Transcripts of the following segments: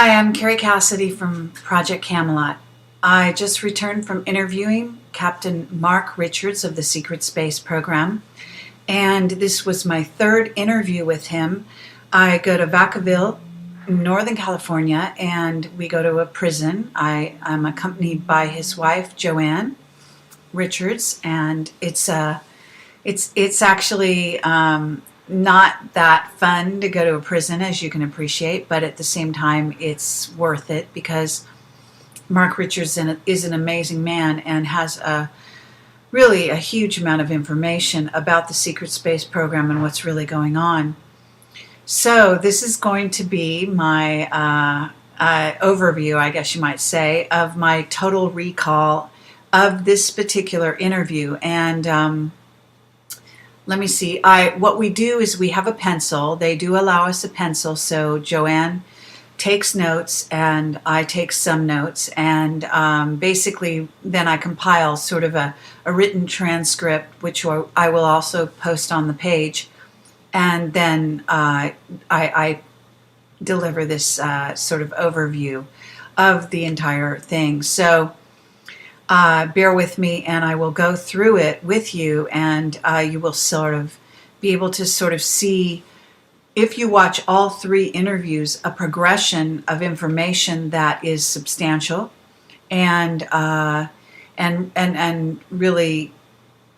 Hi, I'm Carrie Cassidy from Project Camelot. I just returned from interviewing Captain Mark Richards of the Secret Space Program, and this was my third interview with him. I go to Vacaville, Northern California, and we go to a prison. I'm accompanied by his wife, Joanne Richards, and it's actually not that fun to go to a prison, as you can appreciate, but at the same time it's worth it because Mark Richards is an amazing man and has really a huge amount of information about the Secret Space Program and what's really going on. So this is going to be my overview, I guess you might say, of my total recall of this particular interview. And let me see. What we do is we have a pencil. They do allow us a pencil. So Joanne takes notes and I take some notes. And basically then I compile sort of a written transcript, which I will also post on the page. And then I deliver this sort of overview of the entire thing. So bear with me and I will go through it with you, and you will sort of be able to sort of see, if you watch all three interviews, a progression of information that is substantial and really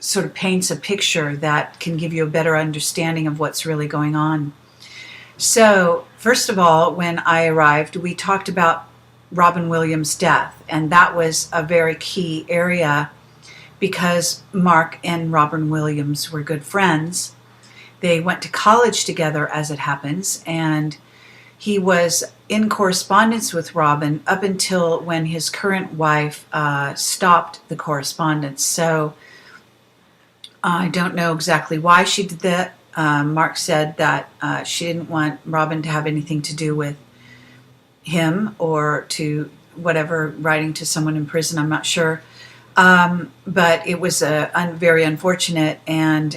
sort of paints a picture that can give you a better understanding of what's really going on. So first of all, when I arrived, we talked about Robin Williams' death, and that was a very key area because Mark and Robin Williams were good friends. They went to college together, as it happens, and he was in correspondence with Robin up until when his current wife stopped the correspondence. So I don't know exactly why she did that. Mark said that she didn't want Robin to have anything to do with him or to whatever, writing to someone in prison, I'm not sure. But it was very unfortunate, and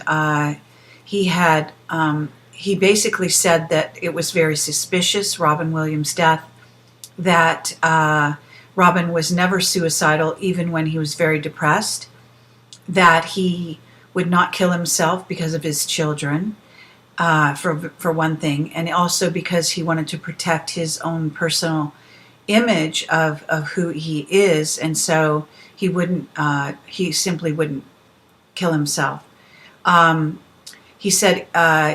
he basically said that it was very suspicious, Robin Williams' death, that Robin was never suicidal even when he was very depressed, that he would not kill himself because of his children, for one thing, and also because he wanted to protect his own personal image of who he is, and so he simply wouldn't kill himself. He said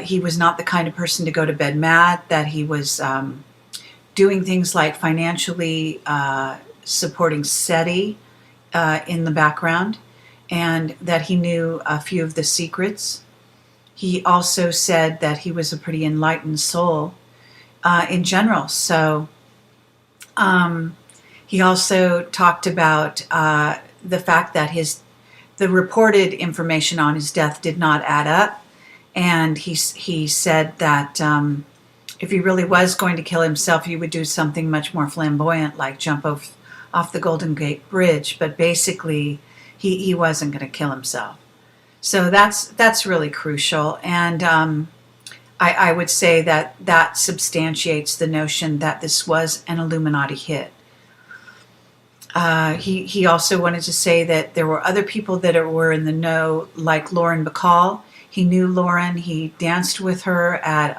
he was not the kind of person to go to bed mad, that he was doing things like financially supporting SETI in the background, and that he knew a few of the secrets. He also said that he was a pretty enlightened soul in general. So he also talked about the fact that the reported information on his death did not add up. And he said that if he really was going to kill himself, he would do something much more flamboyant, like jump off the Golden Gate Bridge. But basically, he wasn't going to kill himself. So that's really crucial, and I would say that substantiates the notion that this was an Illuminati hit. He also wanted to say that there were other people that were in the know, like Lauren Bacall. He knew Lauren. He danced with her at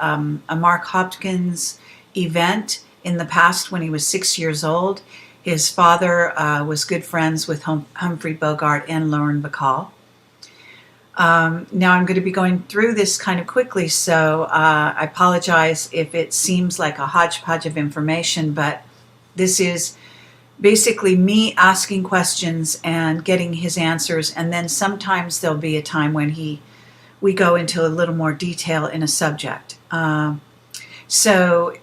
a Mark Hopkins event in the past when he was 6 years old. His father was good friends with Humphrey Bogart and Lauren Bacall. Now I'm going to be going through this kind of quickly, so I apologize if it seems like a hodgepodge of information, but this is basically me asking questions and getting his answers, and then sometimes there'll be a time when we go into a little more detail in a subject. So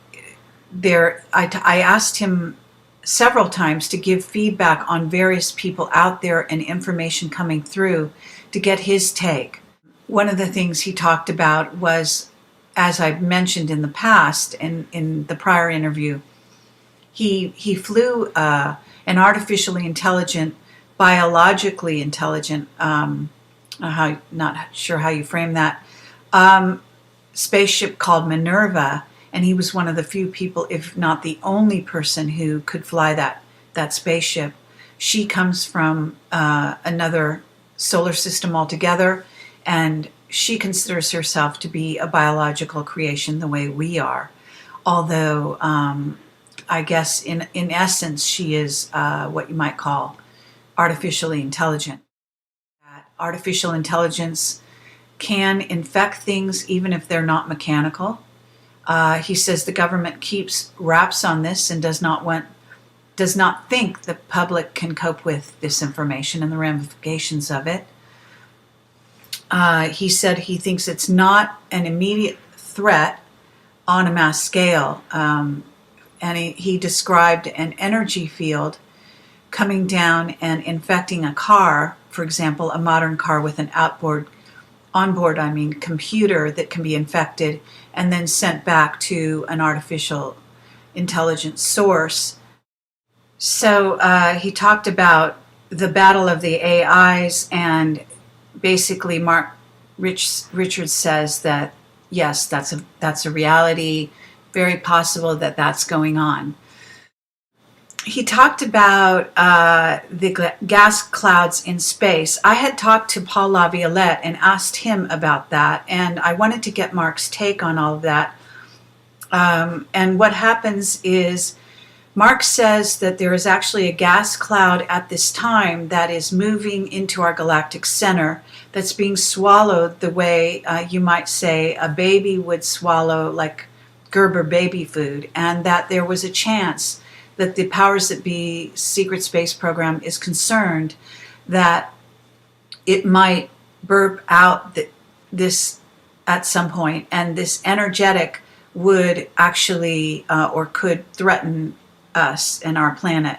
I asked him several times to give feedback on various people out there and information coming through to get his take. One of the things he talked about was, as I've mentioned in the past, in the prior interview, he flew an artificially intelligent, biologically intelligent, not sure how you frame that, spaceship called Minerva, and he was one of the few people, if not the only person, who could fly that spaceship. She comes from another solar system altogether, and she considers herself to be a biological creation the way we are. Although, I guess in essence, she is what you might call artificially intelligent. Artificial intelligence can infect things even if they're not mechanical. He says the government keeps wraps on this and does not think the public can cope with this information and the ramifications of it. He said he thinks it's not an immediate threat on a mass scale. And he described an energy field coming down and infecting a car, for example, a modern car with an onboard computer that can be infected and then sent back to an artificial intelligence source. So he talked about the battle of the AIs, and basically Mark Richards says that yes, that's a reality, very possible that that's going on. He talked about the gas clouds in space. I had talked to Paul LaViolette and asked him about that, and I wanted to get Mark's take on all of that. And what happens is Mark says that there is actually a gas cloud at this time that is moving into our galactic center that's being swallowed the way you might say a baby would swallow, like Gerber baby food, and that there was a chance that the powers that be secret space program is concerned that it might burp out this at some point, and this energetic would actually or could threaten us and our planet.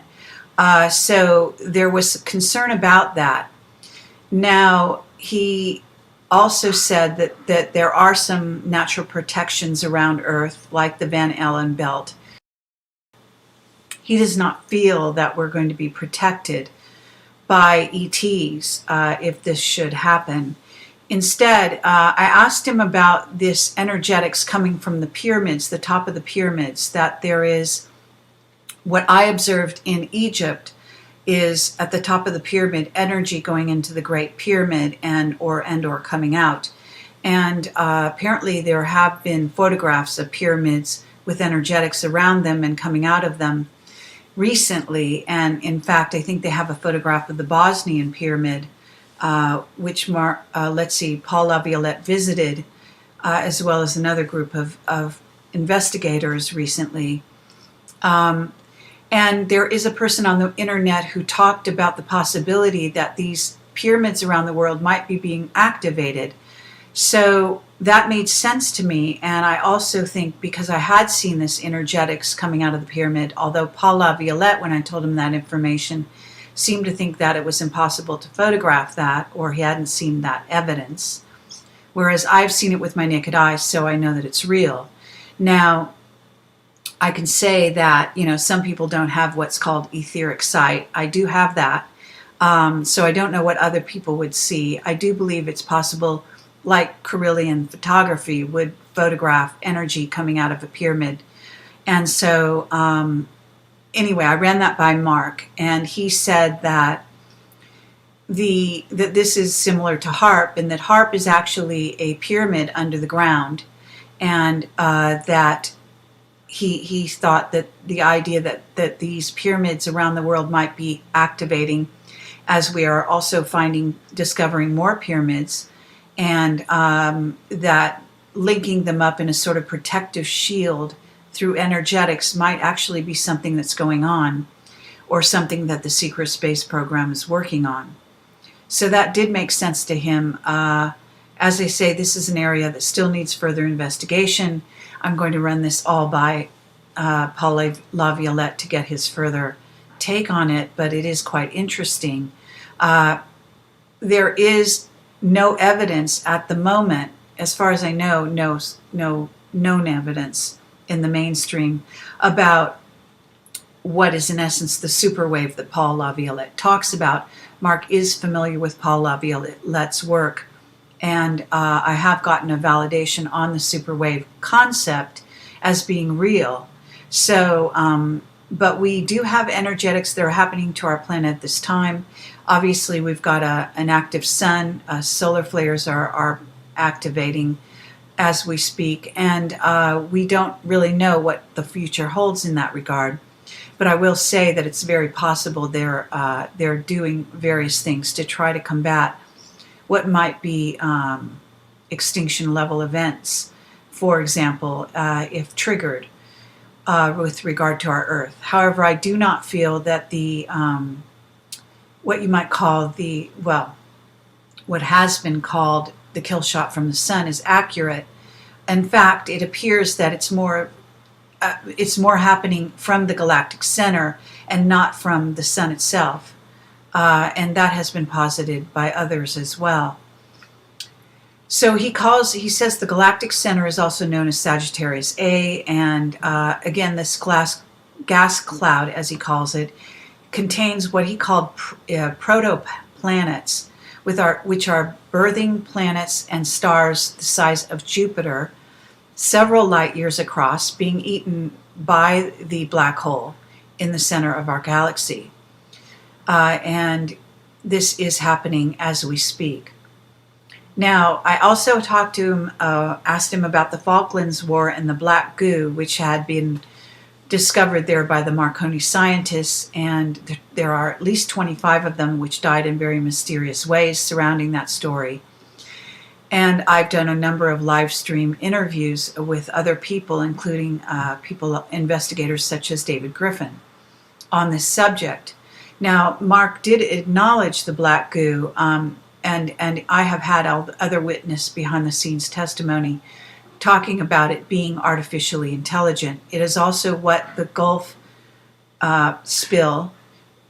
So there was concern about that. Now, he also said that there are some natural protections around Earth, like the Van Allen belt. He does not feel that we're going to be protected by ETs if this should happen. Instead, I asked him about this energetics coming from the pyramids, the top of the pyramids, that there is what I observed in Egypt is at the top of the pyramid, energy going into the Great Pyramid and or coming out. And apparently there have been photographs of pyramids with energetics around them and coming out of them recently. And in fact, I think they have a photograph of the Bosnian pyramid, which Paul LaViolette visited, as well as another group of investigators recently. And there is a person on the internet who talked about the possibility that these pyramids around the world might be being activated. So that made sense to me. And I also think, because I had seen this energetics coming out of the pyramid, although Paul LaViolette, when I told him that information, seemed to think that it was impossible to photograph that, or he hadn't seen that evidence. Whereas I've seen it with my naked eyes, so I know that it's real. Now, I can say that, some people don't have what's called etheric sight. I do have that. So I don't know what other people would see. I do believe it's possible, like Carillion photography would photograph energy coming out of a pyramid. And so, anyway, I ran that by Mark, and he said that that this is similar to HARP, and that HARP is actually a pyramid under the ground, and that he thought that the idea that these pyramids around the world might be activating, as we are also discovering more pyramids, and that linking them up in a sort of protective shield through energetics might actually be something that's going on, or something that the secret space program is working on. So that did make sense to him. As I say, this is an area that still needs further investigation. I'm going to run this all by Paul LaViolette to get his further take on it, but it is quite interesting. There is no evidence at the moment, as far as I know, no known evidence in the mainstream about what is in essence the superwave that Paul LaViolette talks about. Mark is familiar with Paul LaViolette's work, and I have gotten a validation on the superwave concept, as being real. So, but we do have energetics that are happening to our planet at this time. Obviously, we've got an active sun. Solar flares are activating as we speak, and we don't really know what the future holds in that regard. But I will say that it's very possible they're doing various things to try to combat what might be extinction level events, for example, if triggered with regard to our Earth. However, I do not feel that the what you might call what has been called the kill shot from the sun is accurate. In fact, it appears that it's more happening from the galactic center and not from the sun itself. And that has been posited by others as well. So he says the galactic center is also known as Sagittarius A, and again, this gas cloud, as he calls it, contains what he called protoplanets, which are birthing planets and stars the size of Jupiter, several light years across, being eaten by the black hole in the center of our galaxy. And this is happening as we speak. Now, I also talked to him, asked him about the Falklands War and the black goo, which had been discovered there by the Marconi scientists, and there are at least 25 of them which died in very mysterious ways surrounding that story. And I've done a number of live stream interviews with other people, including investigators such as David Griffin, on this subject. Now, Mark did acknowledge the black goo, and I have had other witness behind the scenes testimony talking about it being artificially intelligent. It is also what the Gulf oil spill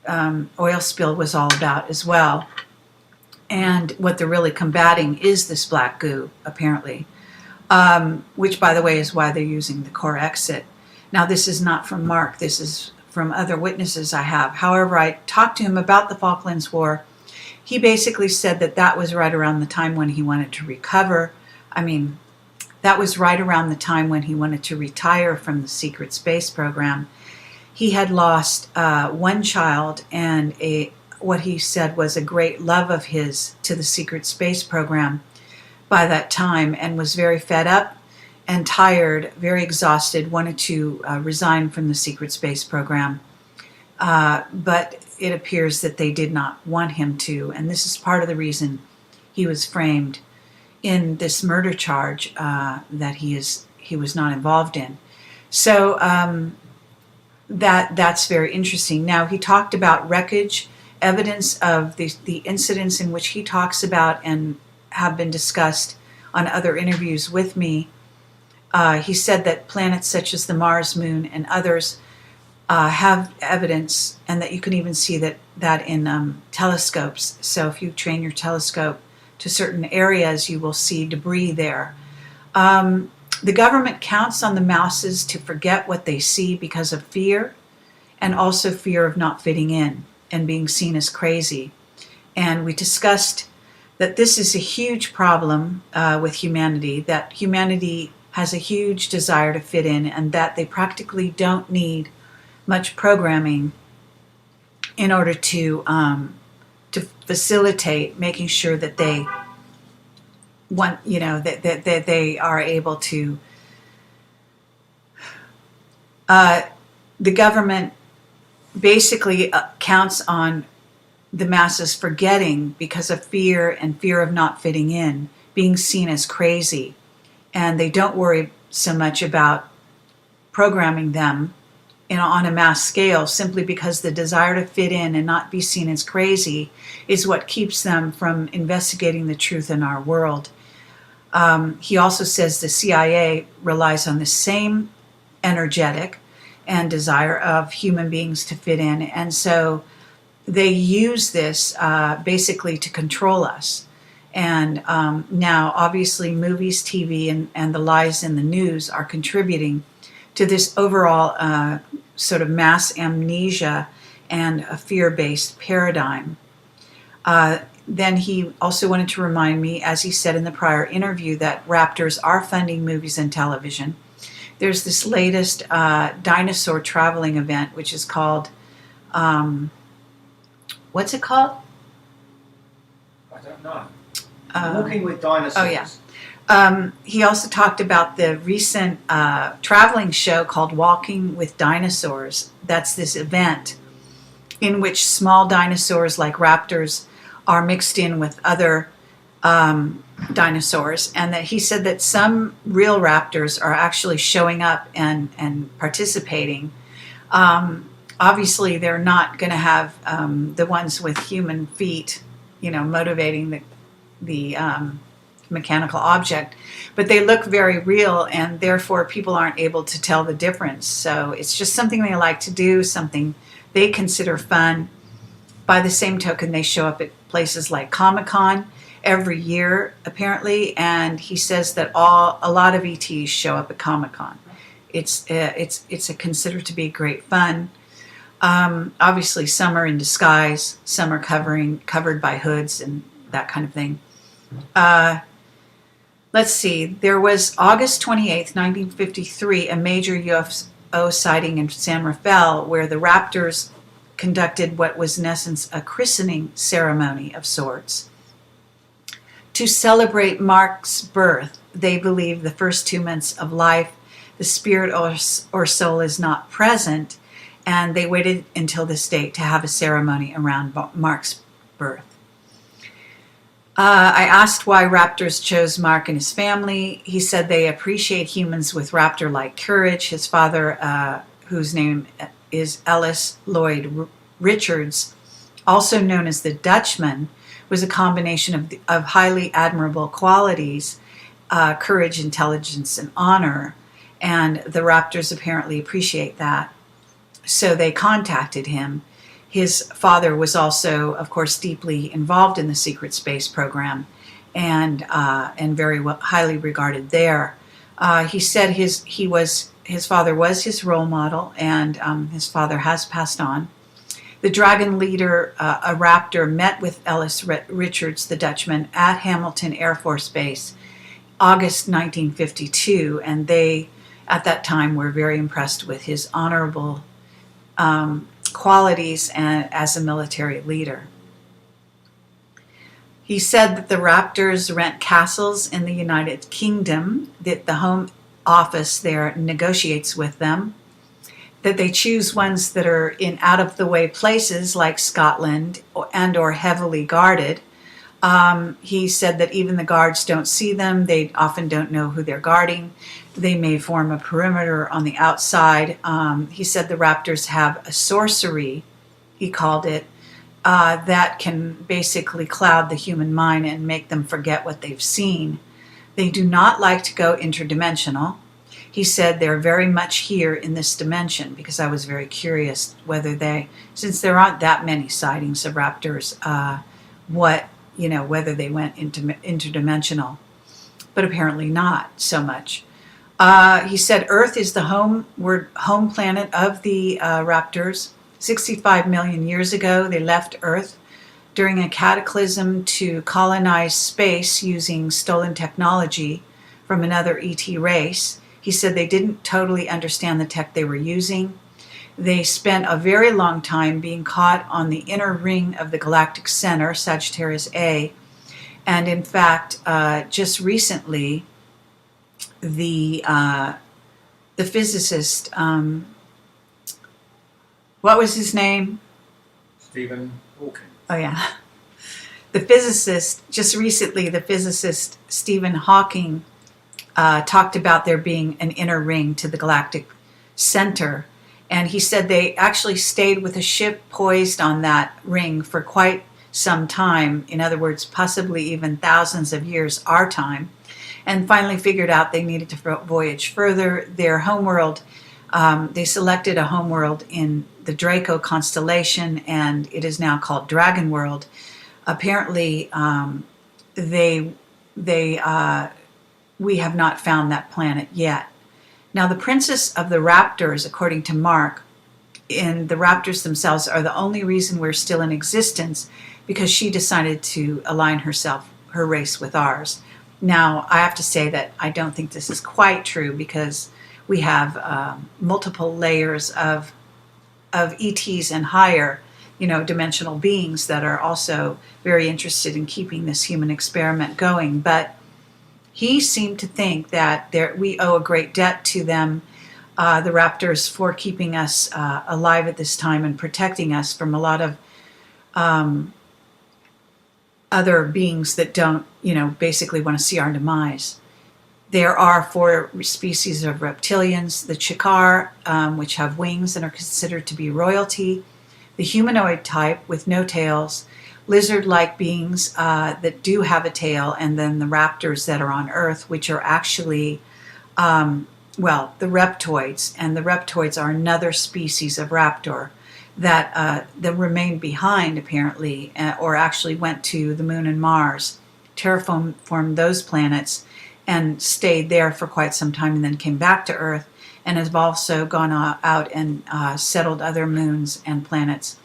was all about as well. And what they're really combating is this black goo, apparently, which, by the way, is why they're using the core exit. Now, this is not from Mark. This is from other witnesses I have. However, I talked to him about the Falklands War. He basically said that was right around the time when he wanted to recover. That was right around the time when he wanted to retire from the secret space program. He had lost one child and what he said was a great love of his to the secret space program by that time, and was very fed up and tired, very exhausted, wanted to resign from the secret space program. But it appears that they did not want him to, and this is part of the reason he was framed in this murder charge that he was not involved in. So that's very interesting. Now, he talked about wreckage, evidence of the incidents in which he talks about and have been discussed on other interviews with me. He said that planets such as the Mars, Moon, and others have evidence, and that you can even see that in telescopes. So if you train your telescope to certain areas, you will see debris there. The government counts on the masses to forget what they see because of fear, and also fear of not fitting in and being seen as crazy. And we discussed that this is a huge problem with humanity, that humanity has a huge desire to fit in, and that they practically don't need much programming in order to facilitate making sure that they that they are able to. The government basically counts on the masses forgetting because of fear and fear of not fitting in, being seen as crazy, and they don't worry so much about programming them on a mass scale, simply because the desire to fit in and not be seen as crazy is what keeps them from investigating the truth in our world. He also says the CIA relies on the same energetic and desire of human beings to fit in, and so they use this basically to control us. And now, obviously, movies, TV, and the lies in the news are contributing to this overall sort of mass amnesia and a fear-based paradigm. Then he also wanted to remind me, as he said in the prior interview, that Raptors are funding movies and television there's this latest dinosaur traveling event, which is called, what's it called? I don't know. Walking with Dinosaurs. Oh, yeah. He also talked about the recent traveling show called Walking with Dinosaurs. That's this event in which small dinosaurs like raptors are mixed in with other dinosaurs. And that he said that some real raptors are actually showing up and participating. Obviously, they're not going to have the ones with human feet, motivating the mechanical object, but they look very real, and therefore people aren't able to tell the difference. So it's just something they like to do, something they consider fun. By the same token, they show up at places like Comic-Con every year, apparently, and he says that a lot of ETs show up at Comic-Con. It's considered to be great fun. Obviously, some are in disguise, some are covered by hoods and that kind of thing. Let's see. There was August 28th, 1953, a major UFO sighting in San Rafael where the Raptors conducted what was in essence a christening ceremony of sorts. To celebrate Mark's birth, they believe the first 2 months of life, the spirit or soul is not present, and they waited until this date to have a ceremony around Mark's birth. I asked why raptors chose Mark and his family. He said they appreciate humans with raptor-like courage. His father, whose name is Ellis Lloyd Richards, also known as the Dutchman, was a combination of highly admirable qualities, courage, intelligence, and honor. And the raptors apparently appreciate that. So they contacted him. His father was also, of course, deeply involved in the secret space program and very highly regarded there. He said his father was his role model, and his father has passed on. The Dragon leader, a raptor, met with Ellis Richards, the Dutchman, at Hamilton Air Force Base, August 1952, and they, at that time, were very impressed with his honorable qualities as a military leader. He said that the Raptors rent castles in the United Kingdom, that the Home Office there negotiates with them, that they choose ones that are in out-of-the-way places like Scotland or heavily guarded. He said that even the guards don't see them. They often don't know who they're guarding. They may form a perimeter on the outside. He said the Raptors have a sorcery, he called it, that can basically cloud the human mind and make them forget what they've seen. They do not like to go interdimensional. He said they're very much here in this dimension, because I was very curious since there aren't that many sightings of Raptors, whether they went interdimensional, but apparently not so much. He said Earth is the home planet of the Raptors. 65 million years ago, they left Earth during a cataclysm to colonize space using stolen technology from another ET race. He said they didn't totally understand the tech they were using. They spent a very long time being caught on the inner ring of the galactic center, Sagittarius A. And in fact, just recently, the physicist, what was his name? Stephen Hawking. Oh, yeah. The physicist Stephen Hawking talked about there being an inner ring to the galactic center. And he said they actually stayed with a ship poised on that ring for quite some time. In other words, possibly even thousands of years, our time. And finally figured out they needed to voyage further. Their homeworld, they selected a homeworld in the Draco constellation, and it is now called Dragon World. Apparently, we have not found that planet yet. Now, the princess of the Raptors, according to Mark, and the Raptors themselves are the only reason we're still in existence, because she decided to align her race with ours. Now, I have to say that I don't think this is quite true, because we have multiple layers of ETs and higher, dimensional beings that are also very interested in keeping this human experiment going. But he seemed to think that we owe a great debt to them, the raptors, for keeping us alive at this time and protecting us from a lot of other beings that don't, basically want to see our demise. There are 4 species of reptilians: the Chikar, which have wings and are considered to be royalty; the humanoid type with no tails; lizard-like beings that do have a tail; and then the raptors that are on Earth, which are actually, the reptoids. And the reptoids are another species of raptor that remained behind, apparently, or actually went to the Moon and Mars, terraformed those planets, and stayed there for quite some time, and then came back to Earth, and have also gone out and settled other moons and planets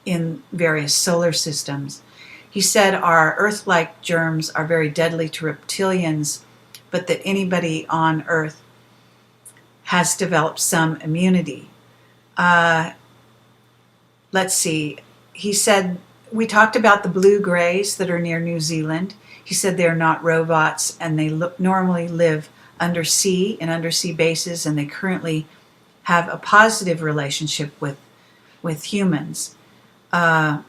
in various solar systems. He said our Earth-like germs are very deadly to reptilians, but that anybody on Earth has developed some immunity. Let's see. He said, we talked about the blue grays that are near New Zealand. He said they're not robots, and they normally live undersea, in undersea bases, and they currently have a positive relationship with humans. There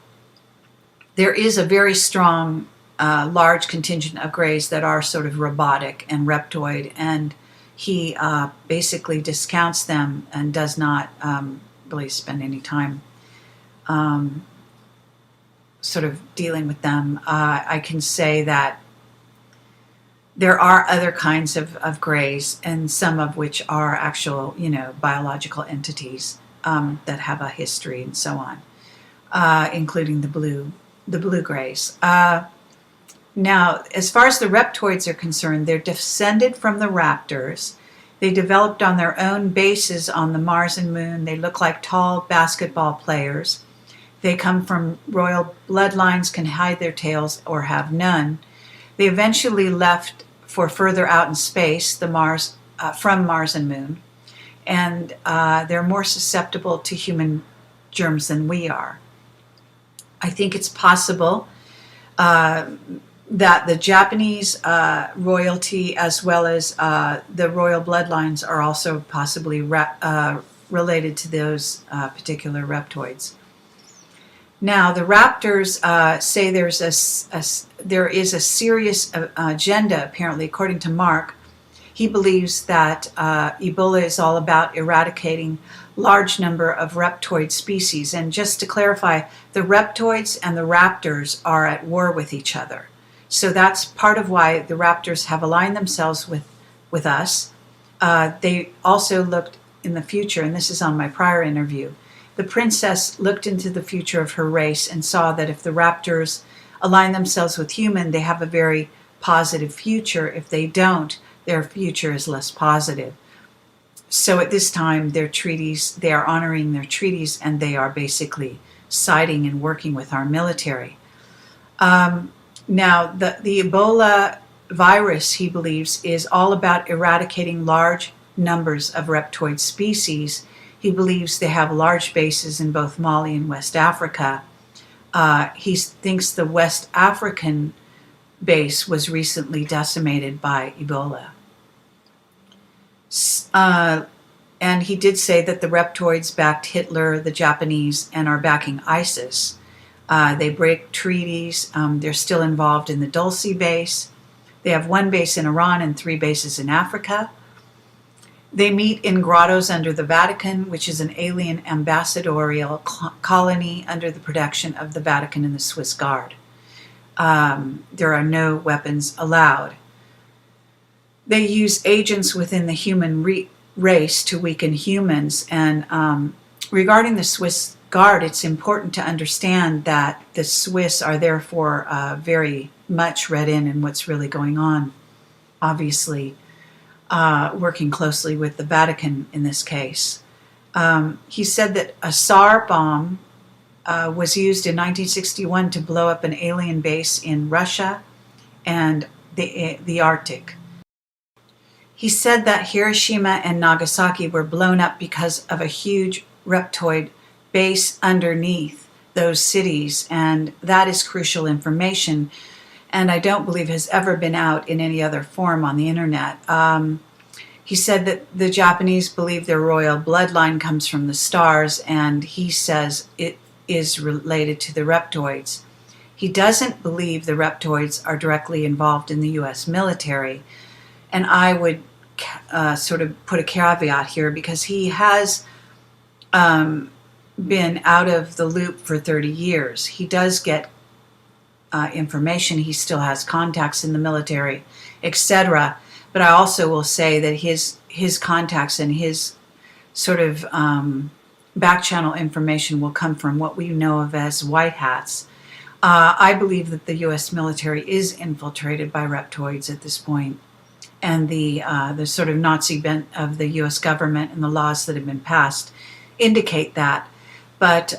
is a very strong, large contingent of grays that are sort of robotic and reptoid, and he basically discounts them and does not really spend any time sort of dealing with them. I can say that there are other kinds of grays, and some of which are actual, biological entities that have a history and so on, including the blue grays. Now, as far as the reptoids are concerned, they're descended from the raptors. They developed on their own bases on the Mars and Moon. They look like tall basketball players. They come from royal bloodlines, can hide their tails or have none. They eventually left for further out in space, from Mars and Moon, and they're more susceptible to human germs than we are. I think it's possible that the Japanese royalty, as well as the royal bloodlines, are also possibly related to those particular reptoids. Now, the raptors say there is a serious agenda, apparently, according to Mark. He believes that Ebola is all about eradicating large number of reptoid species. And just to clarify, the reptoids and the raptors are at war with each other. So that's part of why the raptors have aligned themselves with us. They also looked in the future, and this is on my prior interview. The princess looked into the future of her race and saw that if the raptors align themselves with human, they have a very positive future. If they don't, their future is less positive. So at this time, they are honoring their treaties, and they are basically siding and working with our military. Now, the Ebola virus, he believes, is all about eradicating large numbers of reptoid species. He believes they have large bases in both Mali and West Africa. He thinks the West African base was recently decimated by Ebola. And he did say that the reptoids backed Hitler, the Japanese, and are backing ISIS. They break treaties. They're still involved in the Dulce base. They have 1 base in Iran and 3 bases in Africa. They meet in grottos under the Vatican, which is an alien ambassadorial colony under the protection of the Vatican and the Swiss Guard. There are no weapons allowed. They use agents within the human race to weaken humans. And regarding the Swiss Guard, it's important to understand that the Swiss are therefore very much read in what's really going on, obviously. Working closely with the Vatican in this case. He said that a SAR bomb was used in 1961 to blow up an alien base in Russia and the Arctic. He said that Hiroshima and Nagasaki were blown up because of a huge reptoid base underneath those cities, and that is crucial information, and I don't believe has ever been out in any other form on the internet. He said that the Japanese believe their royal bloodline comes from the stars, and he says it is related to the reptoids. He doesn't believe the reptoids are directly involved in the U.S. military, and I would sort of put a caveat here because he has been out of the loop for 30 years. He does get information. He still has contacts in the military, etc. But I also will say that his contacts and his sort of back channel information will come from what we know of as white hats. I believe that the U.S. military is infiltrated by reptoids at this point, and the sort of Nazi bent of the U.S. government and the laws that have been passed indicate that. But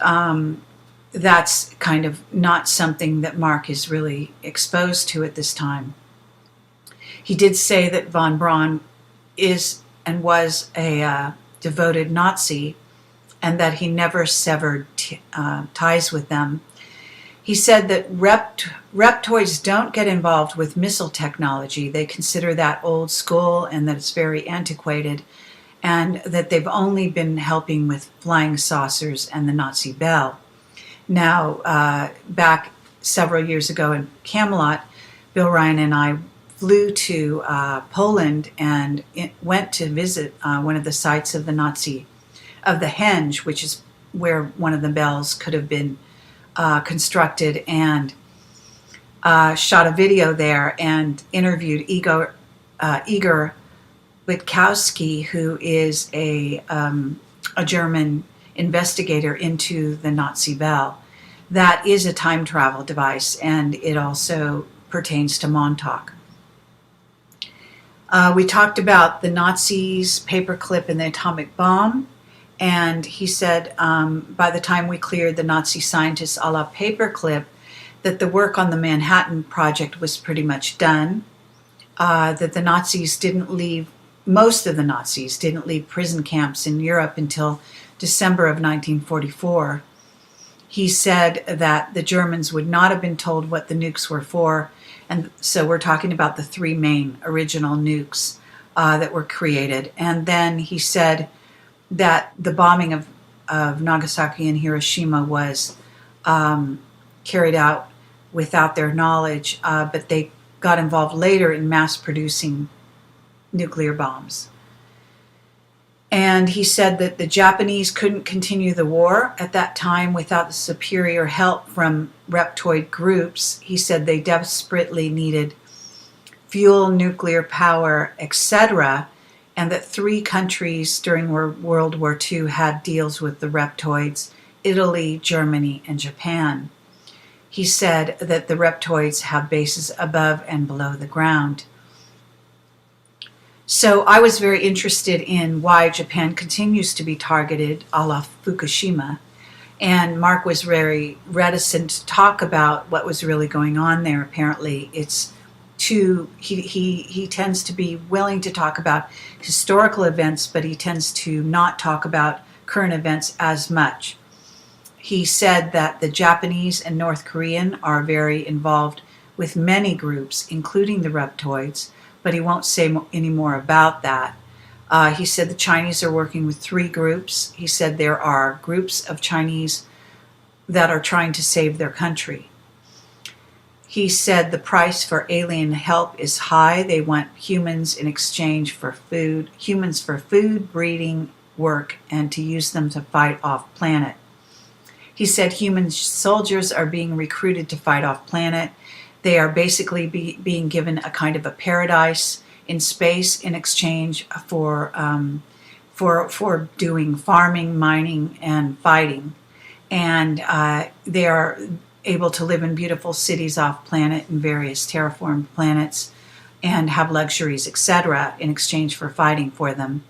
that's kind of not something that Mark is really exposed to at this time. He did say that von Braun is and was a devoted Nazi, and that he never severed ties with them. He said that reptoids don't get involved with missile technology. They consider that old school and that it's very antiquated, and that they've only been helping with flying saucers and the Nazi bell. Now, back several years ago in Camelot, Bill Ryan and I flew to Poland and went to visit one of the sites of the Henge, which is where one of the bells could have been constructed, and shot a video there and interviewed Igor Witkowski, who is a German investigator into the Nazi bell. That is a time travel device, and it also pertains to Montauk. We talked about the Nazis, paperclip, and the atomic bomb, and he said by the time we cleared the Nazi scientists a la paperclip, that the work on the Manhattan Project was pretty much done, that the Nazis didn't leave, most of the Nazis didn't leave prison camps in Europe until December of 1944. He said that the Germans would not have been told what the nukes were for, and so we're talking about the three main original nukes that were created. And then he said that the bombing of Nagasaki and Hiroshima was carried out without their knowledge, but they got involved later in mass producing nuclear bombs. And he said that the Japanese couldn't continue the war at that time without the superior help from reptoid groups. He said they desperately needed fuel, nuclear power, etc., and that 3 countries during World War II had deals with the reptoids: Italy, Germany, and Japan. He said that the reptoids have bases above and below the ground. So I was very interested in why Japan continues to be targeted a la Fukushima. And Mark was very reticent to talk about what was really going on there. Apparently, it's too, he tends to be willing to talk about historical events, but he tends to not talk about current events as much. He said that the Japanese and North Korean are very involved with many groups, including the reptoids, but he won't say any more about that. He said the Chinese are working with 3 groups. He said there are groups of Chinese that are trying to save their country. He said the price for alien help is high. They want humans in exchange for food, breeding, work, and to use them to fight off planet. He said human soldiers are being recruited to fight off planet. They are basically being given a kind of a paradise in space in exchange for doing farming, mining, and fighting. And they are able to live in beautiful cities off planet and various terraformed planets and have luxuries, etc., in exchange for fighting for them.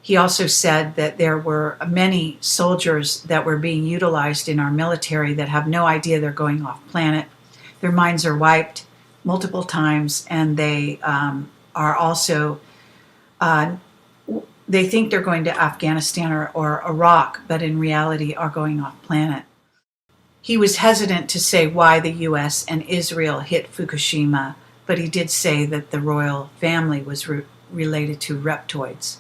He also said that there were many soldiers that were being utilized in our military that have no idea they're going off planet. Their minds are wiped multiple times, and they are also They think they're going to Afghanistan or Iraq, but in reality are going off planet. He was hesitant to say why the U.S. and Israel hit Fukushima, but he did say that the royal family was related to reptoids.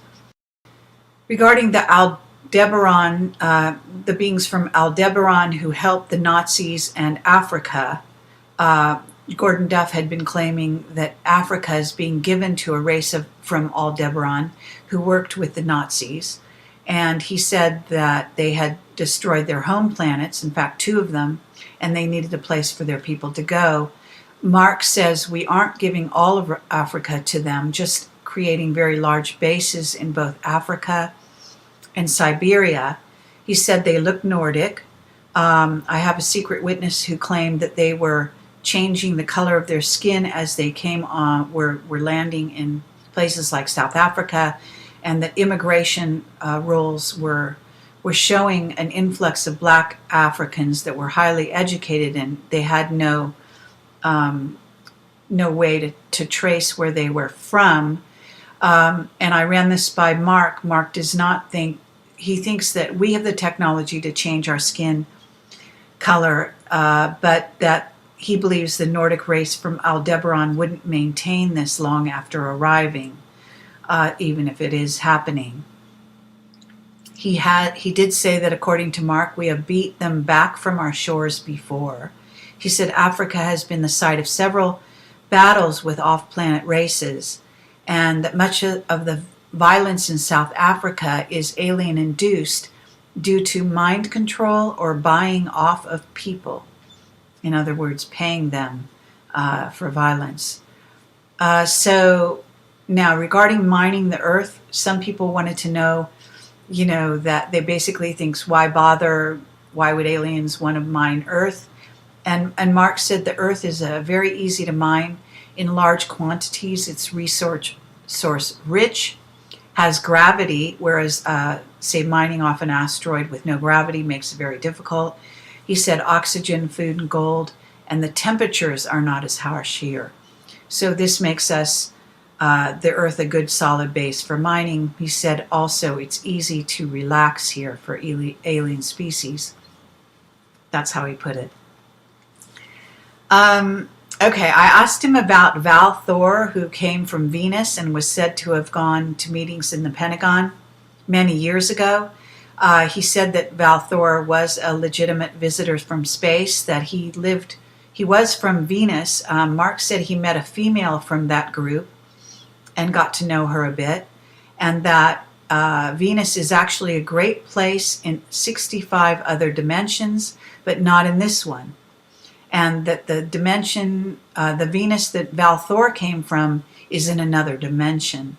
Regarding the Aldebaran, the beings from Aldebaran who helped the Nazis and Africa, Gordon Duff had been claiming that Africa is being given to a race from Aldebaran who worked with the Nazis. And he said that they had destroyed their home planets, in fact, 2 of them, and they needed a place for their people to go. Mark says we aren't giving all of Africa to them, just creating very large bases in both Africa and Siberia. He said they look Nordic. I have a secret witness who claimed that they were changing the color of their skin as they came on, were landing in places like South Africa, and that immigration rules were showing an influx of black Africans that were highly educated, and they had no way to trace where they were from. And I ran this by Mark. Mark does not think, he thinks that we have the technology to change our skin color, but that he believes the Nordic race from Aldebaran wouldn't maintain this long after arriving, even if it is happening. He did say that according to Mark, we have beat them back from our shores before. He said Africa has been the site of several battles with off-planet races, and that much of the violence in South Africa is alien-induced due to mind control or buying off of people. In other words, paying them for violence. So now, regarding mining the earth, some people wanted to know, that they basically thinks, why bother? Why would aliens want to mine earth? And Mark said the earth is very easy to mine in large quantities. It's resource rich, has gravity, whereas, say, mining off an asteroid with no gravity makes it very difficult. He said oxygen, food, and gold, and the temperatures are not as harsh here. So this makes us, the Earth, a good solid base for mining. He said also it's easy to relax here for alien species. That's how he put it. Okay, I asked him about Val Thor, who came from Venus and was said to have gone to meetings in the Pentagon many years ago. He said that Val Thor was a legitimate visitor from space, that he was from Venus. Mark said he met a female from that group and got to know her a bit, and that Venus is actually a great place in 65 other dimensions, but not in this one. And that the dimension, the Venus that Val Thor came from, is in another dimension.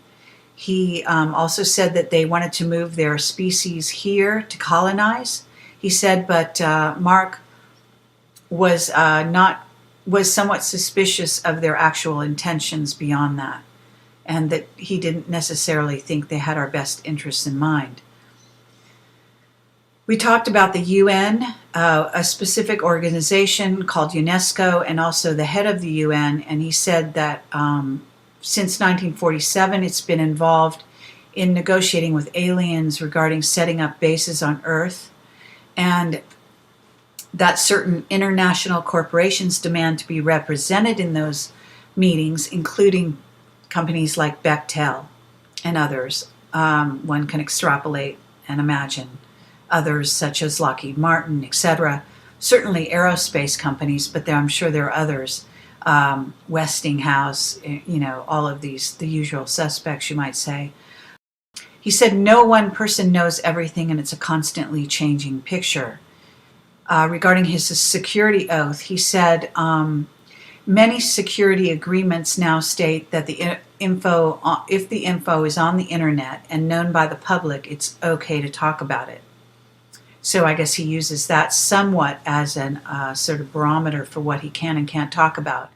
He also said that they wanted to move their species here to colonize. He said, but Mark was somewhat suspicious of their actual intentions beyond that, and that he didn't necessarily think they had our best interests in mind. We talked about the UN, a specific organization called UNESCO, and also the head of the UN, and he said that since 1947, it's been involved in negotiating with aliens regarding setting up bases on Earth, and that certain international corporations demand to be represented in those meetings, including companies like Bechtel and others. One can extrapolate and imagine others such as Lockheed Martin, etc. Certainly aerospace companies, but I'm sure there are others. Westinghouse, all of these, the usual suspects, you might say. He said no one person knows everything, and it's a constantly changing picture. Regarding his security oath, he said many security agreements now state that if the info is on the internet and known by the public, it's okay to talk about it. So I guess he uses that somewhat as an sort of barometer for what he can and can't talk about.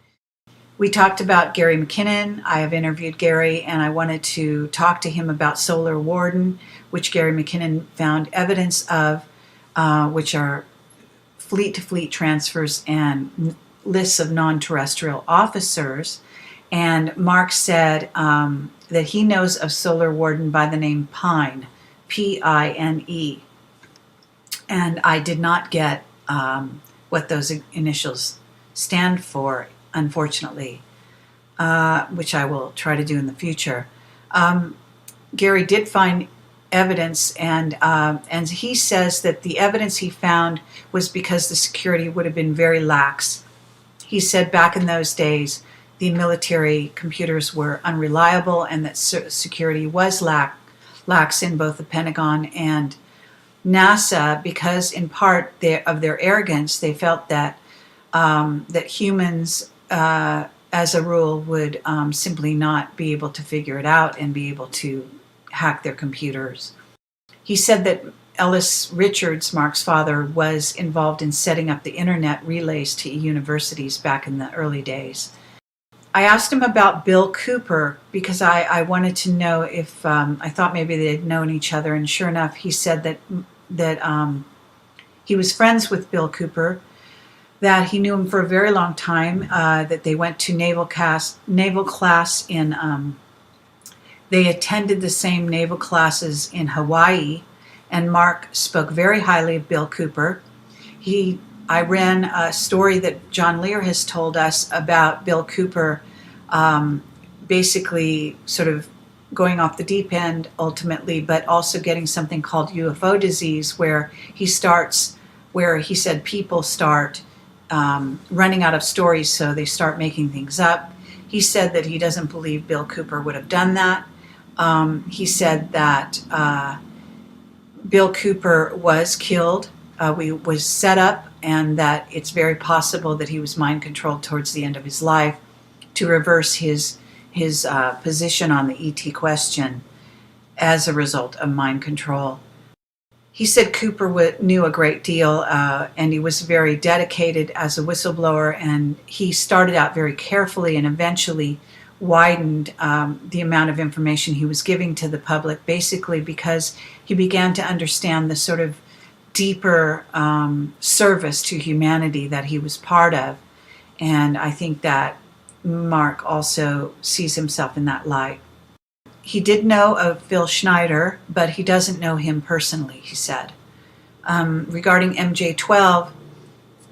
We talked about Gary McKinnon. I have interviewed Gary, and I wanted to talk to him about Solar Warden, which Gary McKinnon found evidence of, which are fleet-to-fleet transfers and lists of non-terrestrial officers. And Mark said that he knows of Solar Warden by the name Pine, P-I-N-E. And I did not get what those initials stand for, unfortunately, which I will try to do in the future. Gary did find evidence, and he says that the evidence he found was because the security would have been very lax. He said back in those days, the military computers were unreliable, and that security was lax in both the Pentagon and NASA, because in part of their arrogance, they felt that that humans, as a rule, would simply not be able to figure it out and be able to hack their computers. He said that Ellis Richards, Mark's father, was involved in setting up the internet relays to universities back in the early days. I asked him about Bill Cooper because I wanted to know if I thought maybe they'd known each other, and sure enough, he said that he was friends with Bill Cooper, that he knew him for a very long time, that they went to naval class in, they attended the same naval classes in Hawaii, and Mark spoke very highly of Bill Cooper. I ran a story that John Lear has told us about Bill Cooper basically sort of going off the deep end ultimately, but also getting something called UFO disease, where he said people start running out of stories, so they start making things up. He said that he doesn't believe Bill Cooper would have done that. He said that Bill Cooper was killed, was set up, and that it's very possible that he was mind controlled towards the end of his life to reverse his position on the ET question as a result of mind control. He said Cooper knew a great deal, and he was very dedicated as a whistleblower, and he started out very carefully and eventually widened the amount of information he was giving to the public, basically because he began to understand the sort of deeper service to humanity that he was part of. And I think that Mark also sees himself in that light. He did know of Phil Schneider, but he doesn't know him personally, he said. Regarding MJ-12,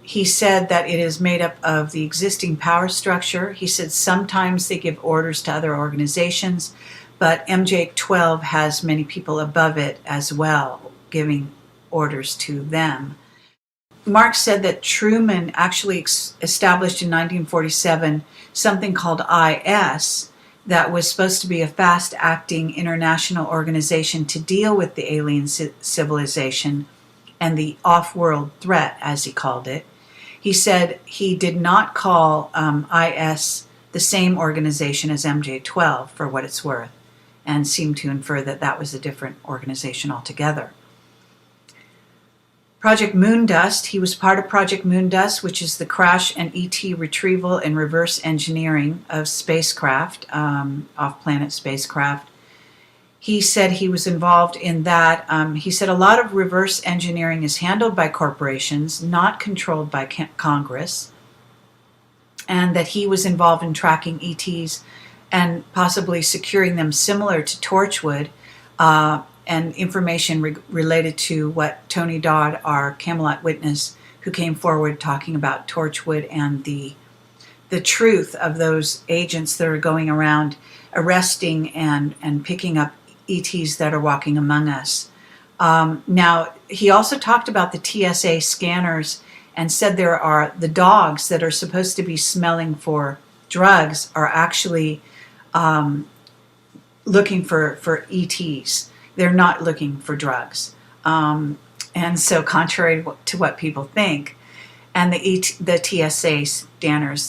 he said that it is made up of the existing power structure. He said sometimes they give orders to other organizations, but MJ-12 has many people above it as well, giving orders to them. Mark said that Truman actually established in 1947 something called IS, that was supposed to be a fast-acting international organization to deal with the alien civilization and the off-world threat, as he called it. He said he did not call IS the same organization as MJ-12, for what it's worth, and seemed to infer that that was a different organization altogether. Project Moondust, he was part of Project Moondust, which is the crash and ET retrieval and reverse engineering of spacecraft, off-planet spacecraft. He said he was involved in that. He said a lot of reverse engineering is handled by corporations, not controlled by Congress, and that he was involved in tracking ETs and possibly securing them similar to Torchwood, and information related to what Tony Dodd, our Camelot witness, who came forward talking about Torchwood and the truth of those agents that are going around arresting and picking up ETs that are walking among us. Now, he also talked about the TSA scanners and said there are the dogs that are supposed to be smelling for drugs are actually looking for ETs. They're not looking for drugs. And so contrary to what people think, and the TSA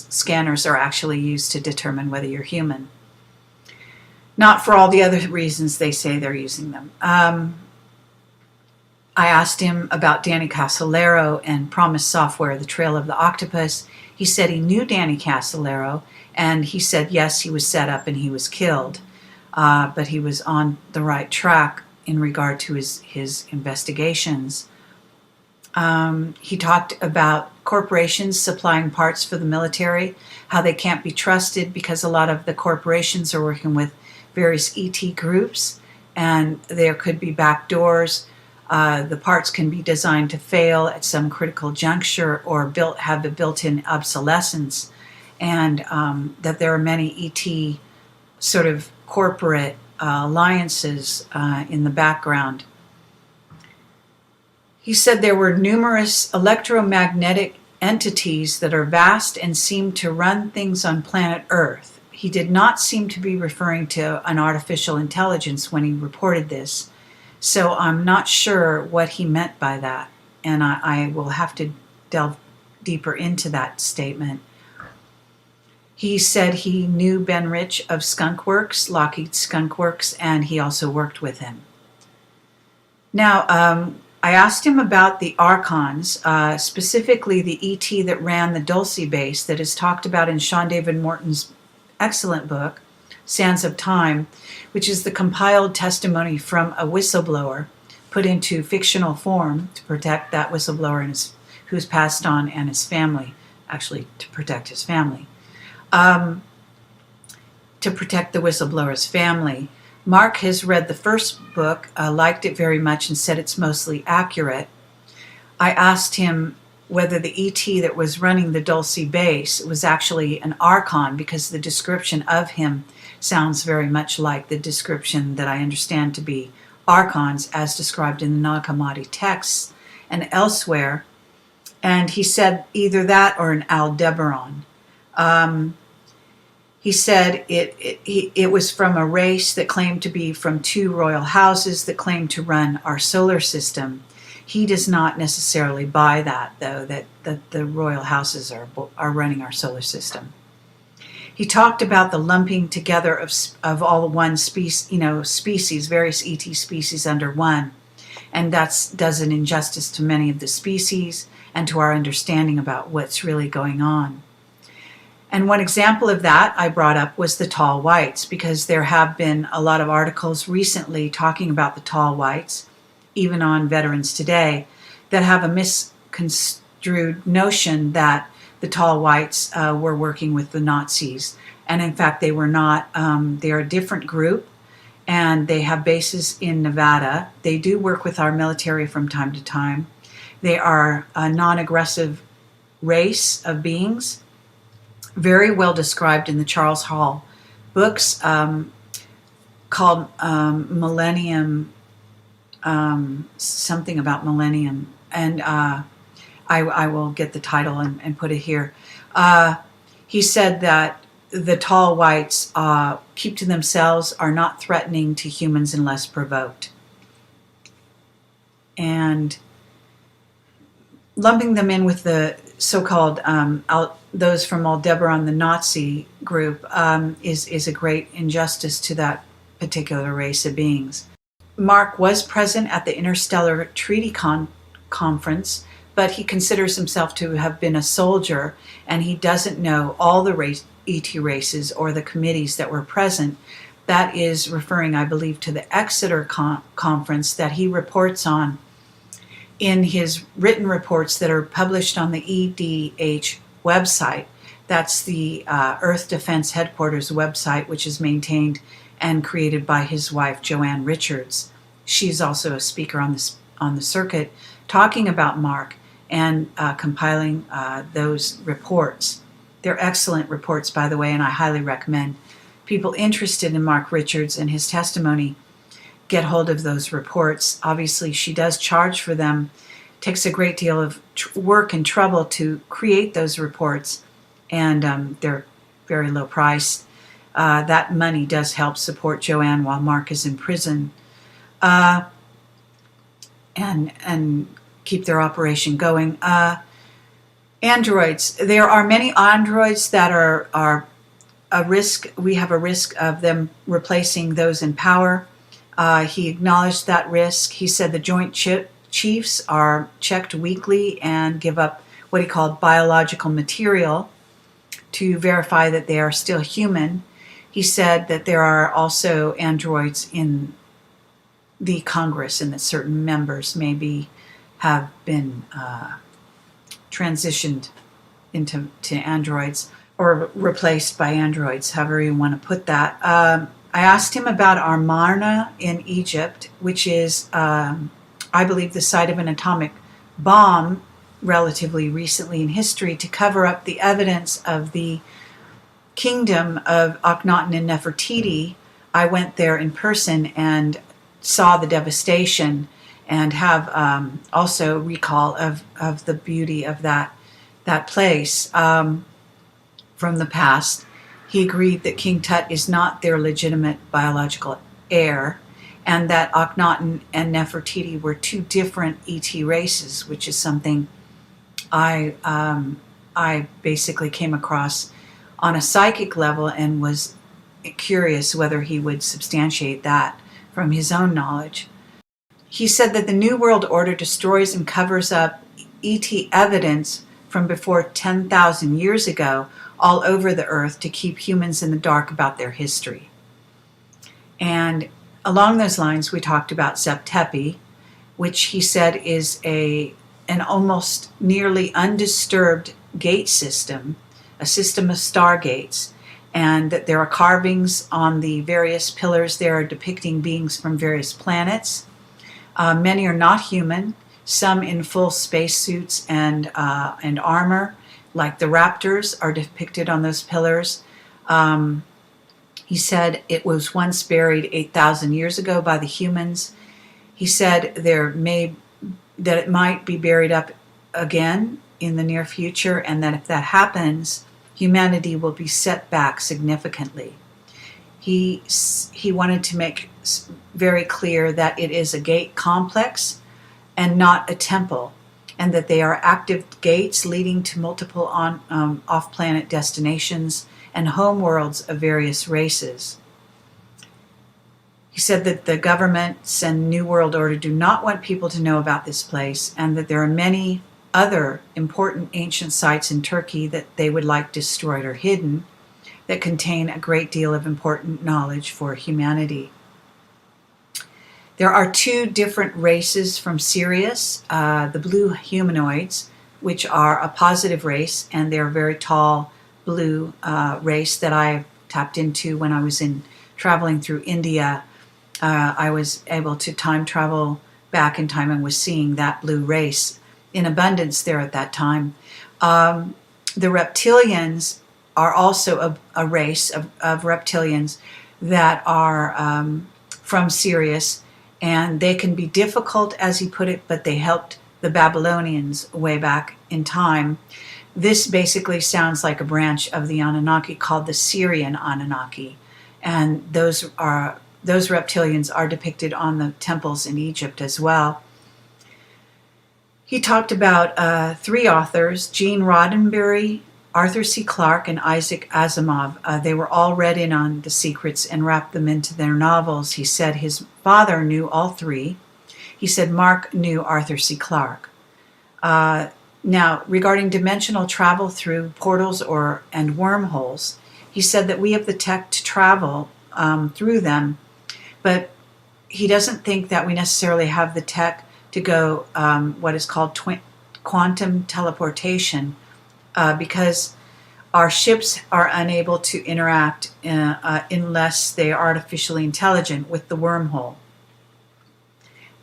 scanners are actually used to determine whether you're human. Not for all the other reasons they say they're using them. I asked him about Danny Casolaro and Promise Software, The Trail of the Octopus. He said he knew Danny Casolaro, and he said yes, he was set up and he was killed. But he was on the right track in regard to his investigations. He talked about corporations supplying parts for the military, how they can't be trusted because a lot of the corporations are working with various ET groups, and there could be back doors. The parts can be designed to fail at some critical juncture or have a built-in obsolescence, and that there are many ET sort of corporate alliances in the background. He said there were numerous electromagnetic entities that are vast and seem to run things on planet Earth. He did not seem to be referring to an artificial intelligence when he reported this, so I'm not sure what he meant by that, and I will have to delve deeper into that statement. He said he knew Ben Rich of Skunk Works, Lockheed Skunk Works, and he also worked with him. Now, I asked him about the Archons, specifically the ET that ran the Dulce base that is talked about in Sean David Morton's excellent book, Sands of Time, which is the compiled testimony from a whistleblower put into fictional form to protect that whistleblower and who's passed on and his family, actually to protect his family, to protect the whistleblower's family. Mark has read the first book, liked it very much, and said it's mostly accurate. I asked him whether the ET that was running the Dulce base was actually an Archon, because the description of him sounds very much like the description that I understand to be Archons as described in the Nag Hammadi texts and elsewhere. And he said either that or an Aldebaran. He said it was from a race that claimed to be from two royal houses that claimed to run our solar system. He does not necessarily buy that, though, that the royal houses are running our solar system. He talked about the lumping together of all one species, various ET species under one, and that does an injustice to many of the species and to our understanding about what's really going on. And one example of that I brought up was the tall whites, because there have been a lot of articles recently talking about the tall whites, even on Veterans Today, that have a misconstrued notion that the tall whites were working with the Nazis. And in fact, they were not. They're a different group, and they have bases in Nevada. They do work with our military from time to time. They are a non-aggressive race of beings, very well described in the Charles Hall books called Millennium, something about Millennium, and I will get the title and put it here. He said that the tall whites keep to themselves, are not threatening to humans unless provoked. And lumping them in with the so-called those from Aldebaran, the Nazi group, is a great injustice to that particular race of beings. Mark was present at the Interstellar Treaty Conference, but he considers himself to have been a soldier, and he doesn't know all the ET races or the committees that were present. That is referring, I believe, to the Exeter Conference that he reports on in his written reports that are published on the EDH website. That's the Earth Defense Headquarters website, which is maintained and created by his wife, Joanne Richards. She's also a speaker on the circuit, talking about Mark and compiling those reports. They're excellent reports, by the way, and I highly recommend people interested in Mark Richards and his testimony get hold of those reports. Obviously, she does charge for them. It takes a great deal of work and trouble to create those reports, and they're very low priced. That money does help support Joanne while Mark is in prison, and keep their operation going. Androids. There are many androids that are a risk. We have a risk of them replacing those in power. He acknowledged that risk. He said the Joint Chiefs are checked weekly and give up what he called biological material to verify that they are still human. He said that there are also androids in the Congress and that certain members may have been transitioned into androids, or replaced by androids, however you want to put that. I asked him about Amarna in Egypt, which is, I believe, the site of an atomic bomb relatively recently in history, to cover up the evidence of the kingdom of Akhenaten and Nefertiti. I went there in person and saw the devastation, and have also recall of the beauty of that place from the past. He agreed that King Tut is not their legitimate biological heir, and that Akhenaten and Nefertiti were two different ET races, which is something I basically came across on a psychic level, and was curious whether he would substantiate that from his own knowledge. He said that the New World Order destroys and covers up ET evidence from before 10,000 years ago all over the earth to keep humans in the dark about their history. And along those lines, we talked about Septepi, which he said is an almost nearly undisturbed gate system, a system of stargates, and that there are carvings on the various pillars there depicting beings from various planets. Many are not human, some in full spacesuits and armor, like the raptors are depicted on those pillars. He said it was once buried 8,000 years ago by the humans. He said that it might be buried up again in the near future, and that if that happens, humanity will be set back significantly. He wanted to make very clear that it is a gate complex and not a temple, and that they are active gates leading to multiple off-planet destinations and homeworlds of various races. He said that the governments and New World Order do not want people to know about this place, and that there are many other important ancient sites in Turkey that they would like destroyed or hidden, that contain a great deal of important knowledge for humanity. There are two different races from Sirius, the blue humanoids, which are a positive race, and they're a very tall blue race that I tapped into when I was traveling through India. I was able to time travel back in time and was seeing that blue race in abundance there at that time. The reptilians are also a race of reptilians that are from Sirius, and they can be difficult, as he put it, but they helped the Babylonians way back in time. This basically sounds like a branch of the Anunnaki called the Syrian Anunnaki, and those reptilians are depicted on the temples in Egypt as well. He talked about three authors, Gene Roddenberry, Arthur C. Clarke, and Isaac Asimov. They were all read in on the secrets and wrapped them into their novels. He said his father knew all three. He said Mark knew Arthur C. Clarke. Now, regarding dimensional travel through portals and wormholes, he said that we have the tech to travel through them, but he doesn't think that we necessarily have the tech to go what is called quantum teleportation, because our ships are unable to interact unless they are artificially intelligent with the wormhole.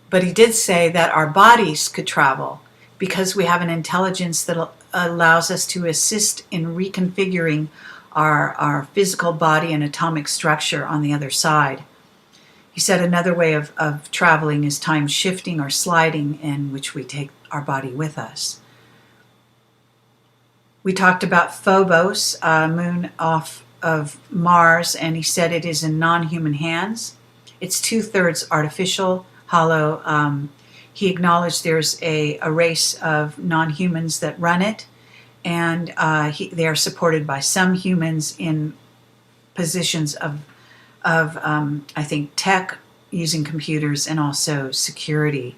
But he did say that our bodies could travel because we have an intelligence that allows us to assist in reconfiguring our physical body and atomic structure on the other side. He said another way of traveling is time shifting or sliding, in which we take our body with us. We talked about Phobos, a moon off of Mars, and he said it is in non-human hands. It's 2/3 artificial, hollow. He acknowledged there's a race of non-humans that run it, and they are supported by some humans in positions of I think tech, using computers, and also security.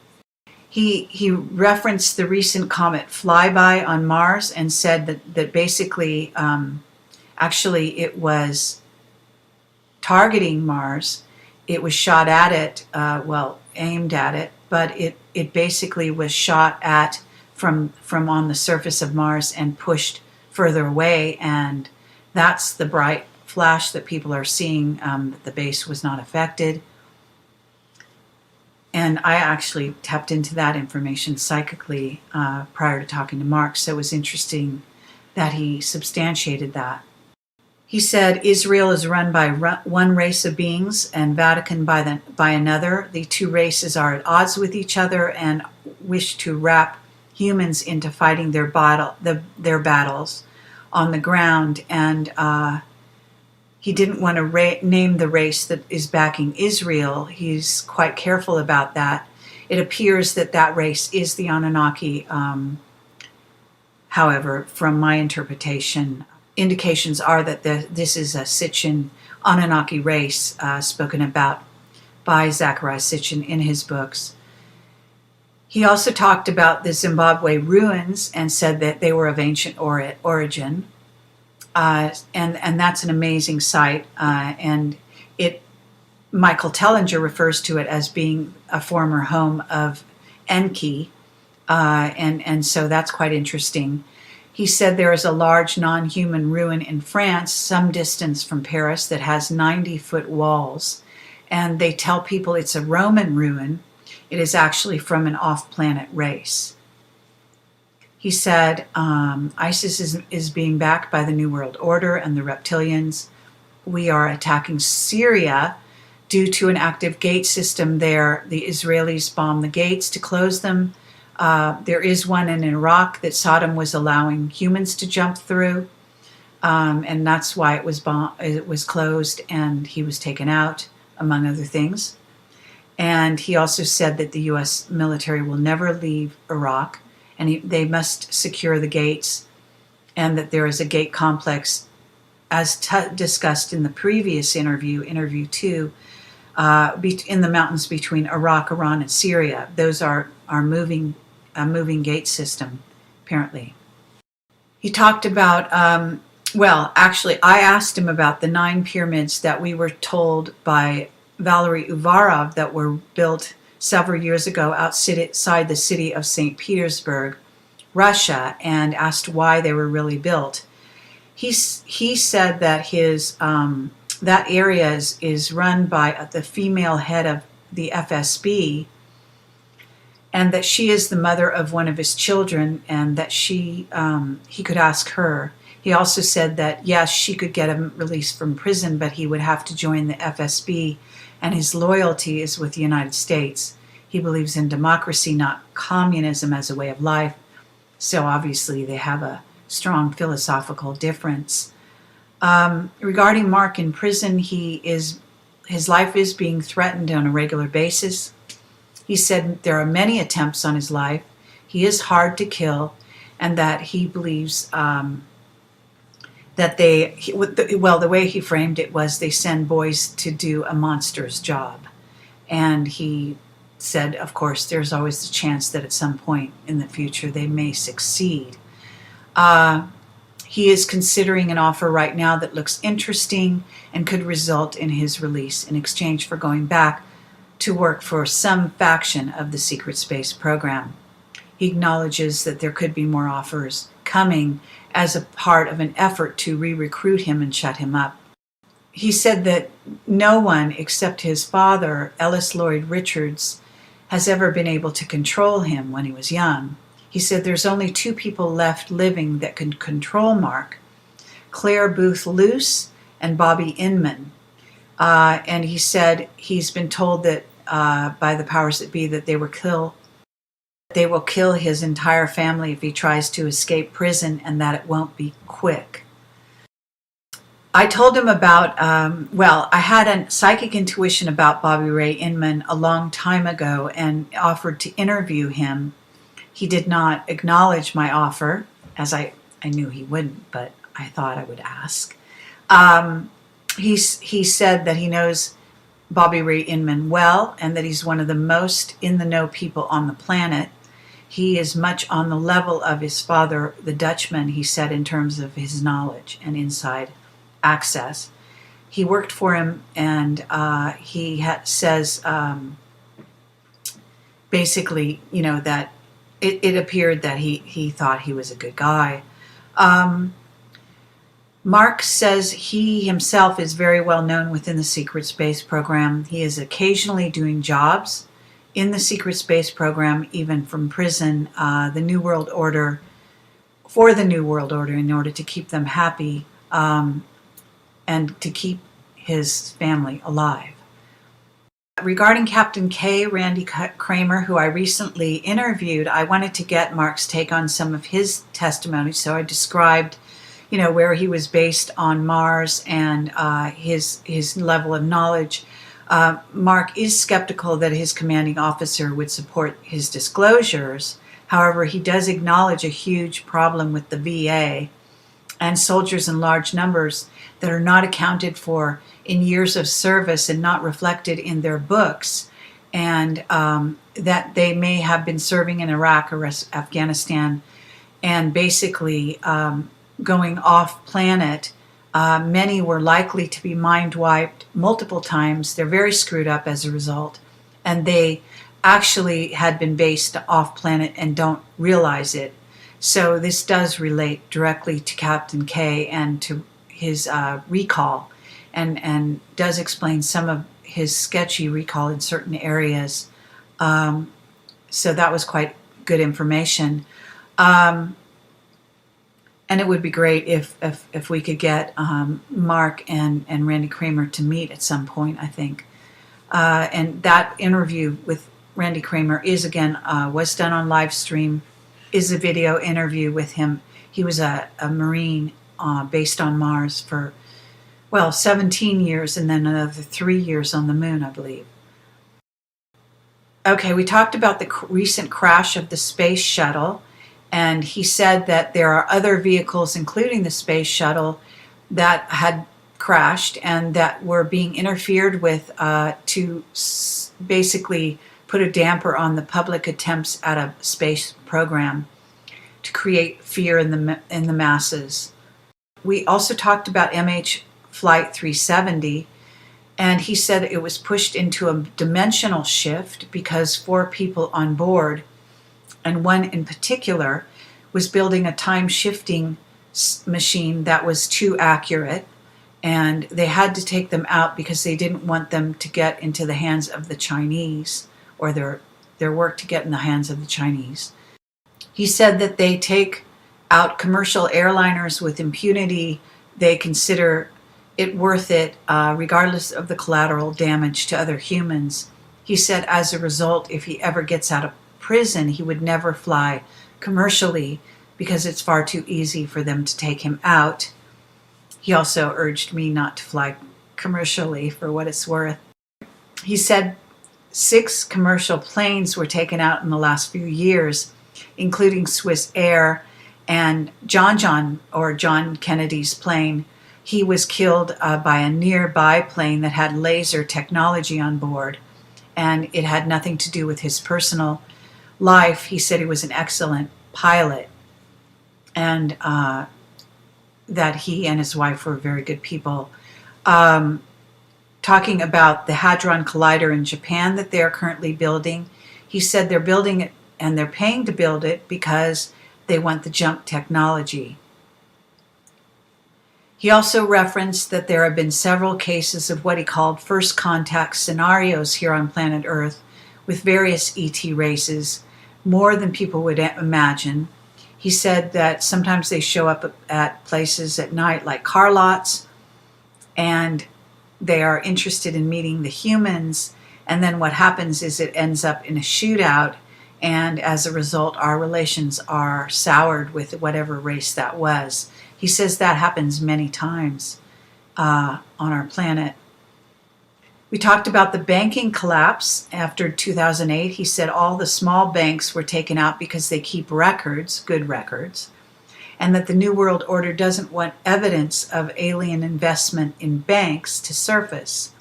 He referenced the recent comet flyby on Mars and said that basically, actually it was targeting Mars. It was shot at it, aimed at it, but it basically was shot at from on the surface of Mars and pushed further away, and that's the bright flash that people are seeing, that the base was not affected. And I actually tapped into that information psychically prior to talking to Mark, so it was interesting that he substantiated that. He said Israel is run by one race of beings and Vatican by another. The two races are at odds with each other and wish to wrap humans into fighting their battles on the ground. And he didn't want to name the race that is backing Israel. He's quite careful about that. It appears that that race is the Anunnaki. However, from my interpretation, indications are that this is a Sitchin Anunnaki race spoken about by Zecharia Sitchin in his books. He also talked about the Zimbabwe ruins and said that they were of ancient origin. And that's an amazing site. And Michael Tellinger refers to it as being a former home of Enki. And so that's quite interesting. He said there is a large non-human ruin in France, some distance from Paris, that has 90-foot walls. And they tell people it's a Roman ruin. It is actually from an off-planet race. He said ISIS is being backed by the New World Order and the reptilians. We are attacking Syria due to an active gate system there. The Israelis bombed the gates to close them. There is one in Iraq that Saddam was allowing humans to jump through, and that's why it was closed and he was taken out, among other things. And he also said that the U.S. military will never leave Iraq, and they must secure the gates, and that there is a gate complex, as discussed in the previous interview 2, in the mountains between Iraq, Iran, and Syria. Those are a moving gate system, apparently. He talked about, actually, I asked him about the 9 pyramids that we were told by Valery Uvarov that were built several years ago outside the city of St. Petersburg, Russia, and asked why they were really built. He said that that area is run by the female head of the FSB, and that she is the mother of one of his children, and that he could ask her. He also said that, yes, she could get him released from prison, but he would have to join the FSB, and his loyalty is with the United States. He believes in democracy, not communism, as a way of life. So obviously they have a strong philosophical difference. Regarding Mark in prison, his life is being threatened on a regular basis. He said there are many attempts on his life. He is hard to kill, and that he believes that the way he framed it was they send boys to do a monster's job. And he said, of course, there's always the chance that at some point in the future they may succeed. He is considering an offer right now that looks interesting and could result in his release in exchange for going back to work for some faction of the secret space program. He acknowledges that there could be more offers coming as a part of an effort to re-recruit him and shut him up. He said that no one except his father, Ellis Lloyd Richards, has ever been able to control him when he was young. He said there's only 2 people left living that can control Mark, Claire Booth Luce and Bobby Inman. And he said he's been told that by the powers that be that they will kill his entire family if he tries to escape prison, and that it won't be quick. I told him about, I had a psychic intuition about Bobby Ray Inman a long time ago and offered to interview him. He did not acknowledge my offer, as I knew he wouldn't, but I thought I would ask. He said that he knows Bobby Ray Inman well, and that he's one of the most in-the-know people on the planet. He is much on the level of his father, the Dutchman, he said, in terms of his knowledge and inside access. He worked for him, and he says basically, that it appeared that he thought he was a good guy. Mark says he himself is very well known within the secret space program. He is occasionally doing jobs in the secret space program, even from prison, the New World Order, for the New World Order, in order to keep them happy and to keep his family alive. Regarding Captain K, Randy Kramer, who I recently interviewed, I wanted to get Mark's take on some of his testimony. So I described, where he was based on Mars and his level of knowledge. Mark is skeptical that his commanding officer would support his disclosures. However, he does acknowledge a huge problem with the VA and soldiers in large numbers that are not accounted for in years of service and not reflected in their books, and that they may have been serving in Iraq or Afghanistan and basically going off planet. Many were likely to be mind wiped multiple times. They're very screwed up as a result, and they actually had been based off planet and don't realize it. So this does relate directly to Captain K and to his recall, and does explain some of his sketchy recall in certain areas. So that was quite good information. And it would be great if we could get Mark and Randy Kramer to meet at some point, I think. And that interview with Randy Kramer is, again, was done on live stream, is a video interview with him. He was a Marine based on Mars for, 17 years, and then another 3 years on the moon, I believe. Okay, we talked about the recent crash of the space shuttle, and he said that there are other vehicles, including the space shuttle, that had crashed and that were being interfered with to basically put a damper on the public attempts at a space program to create fear in the masses. We also talked about MH Flight 370, and he said it was pushed into a dimensional shift because 4 people on board, and one in particular, was building a time-shifting machine that was too accurate, and they had to take them out because they didn't want them to get into the hands of the Chinese, or their work to get in the hands of the Chinese. He said that they take out commercial airliners with impunity. They consider it worth it, regardless of the collateral damage to other humans. He said as a result, if he ever gets out of prison, he would never fly commercially because it's far too easy for them to take him out. He also urged me not to fly commercially, for what it's worth. He said 6 commercial planes were taken out in the last few years, including Swiss Air and John Kennedy's plane. He was killed by a nearby plane that had laser technology on board, and it had nothing to do with his personal life. He said he was an excellent pilot, and that he and his wife were very good people. Talking about the Hadron Collider in Japan that they're currently building, he said they're building it and they're paying to build it because they want the jump technology. He also referenced that there have been several cases of what he called first contact scenarios here on planet Earth with various ET races, more than people would imagine. He said that sometimes they show up at places at night like car lots, and they are interested in meeting the humans, and then what happens is it ends up in a shootout, and as a result our relations are soured with whatever race that was. He says that happens many times on our planet. We talked about the banking collapse after 2008. He said all the small banks were taken out because they keep records, good records, and that the New World Order doesn't want evidence of alien investment in banks to surface.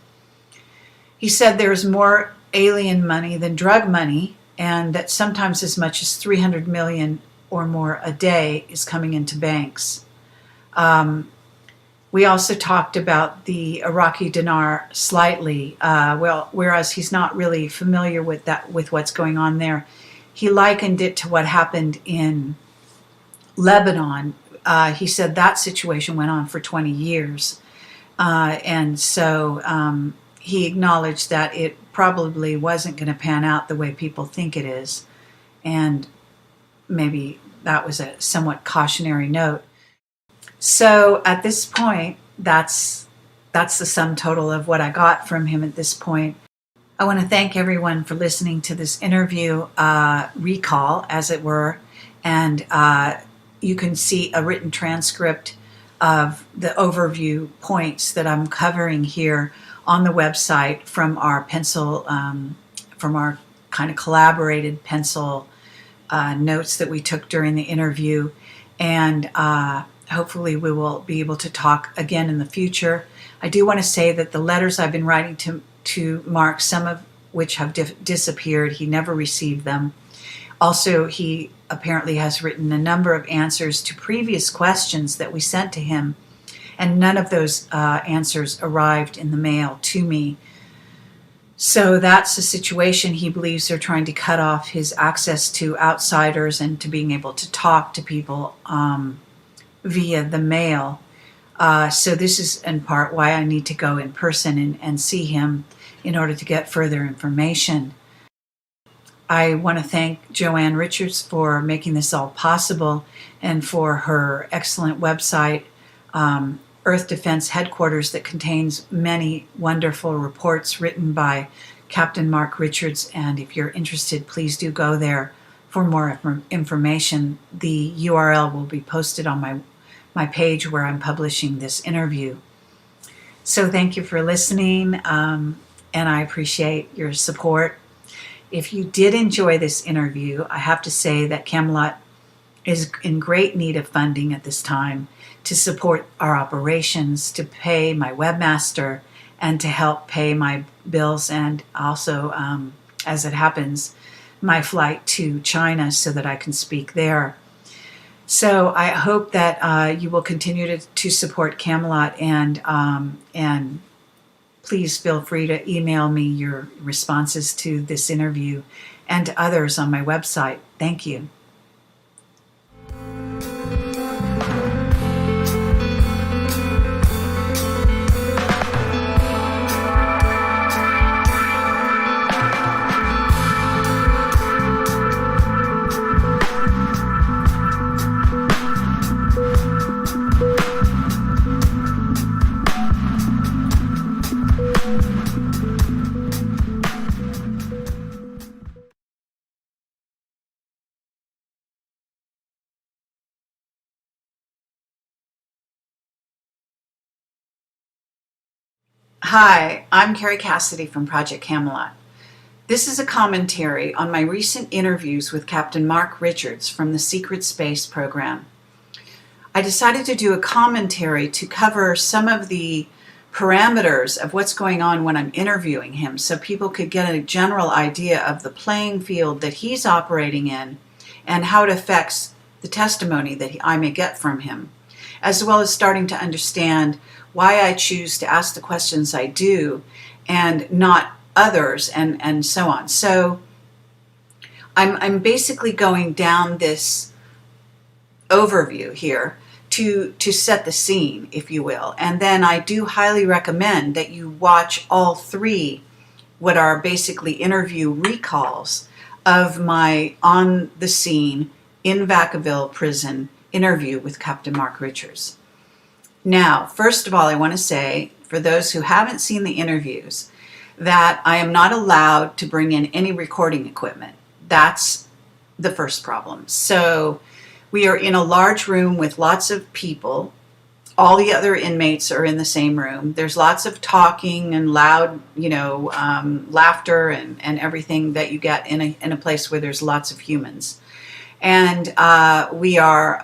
He said there's more alien money than drug money, and that sometimes as much as 300 million or more a day is coming into banks. We also talked about the Iraqi dinar slightly. Whereas he's not really familiar with what's going on there, he likened it to what happened in Lebanon. He said that situation went on for 20 years. And so he acknowledged that it probably wasn't going to pan out the way people think it is. And maybe that was a somewhat cautionary note. So at this point, that's the sum total of what I got from him at this point. I want to thank everyone for listening to this interview recall, as it were. And you can see a written transcript of the overview points that I'm covering here on the website from our from our kind of collaborated pencil notes that we took during the interview. And hopefully we will be able to talk again in the future. I do want to say that the letters I've been writing to Mark, some of which have disappeared, he never received them. Also, he apparently has written a number of answers to previous questions that we sent to him, and none of those answers arrived in the mail to me. So that's the situation. He believes they're trying to cut off his access to outsiders and to being able to talk to people via the mail. So this is in part why I need to go in person and see him in order to get further information. I want to thank Joanne Richards for making this all possible and for her excellent website, Earth Defense Headquarters, that contains many wonderful reports written by Captain Mark Richards. And if you're interested, please do go there for more information. The URL will be posted on my page where I'm publishing this interview. So thank you for listening, and I appreciate your support. If you did enjoy this interview, I have to say that Camelot is in great need of funding at this time to support our operations, to pay my webmaster, and to help pay my bills, and also, as it happens, my flight to China so that I can speak there. So I hope that you will continue to support Camelot, and please feel free to email me your responses to this interview and to others on my website. Thank you. Hi, I'm Carrie Cassidy from Project Camelot. This is a commentary on my recent interviews with Captain Mark Richards from the Secret Space program. I decided to do a commentary to cover some of the parameters of what's going on when I'm interviewing him, so people could get a general idea of the playing field that he's operating in and how it affects the testimony that I may get from him, as well as starting to understand why I choose to ask the questions I do and not others, and so on. So I'm basically going down this overview here to set the scene, if you will. And then I do highly recommend that you watch all three, what are basically interview recalls of my on the scene in Vacaville prison interview with Captain Mark Richards. Now, first of all, I want to say, for those who haven't seen the interviews, that I am not allowed to bring in any recording equipment. That's the first problem. So we are in a large room with lots of people. All the other inmates are in the same room. There's lots of talking and loud, laughter and everything that you get in a place where there's lots of humans. And we are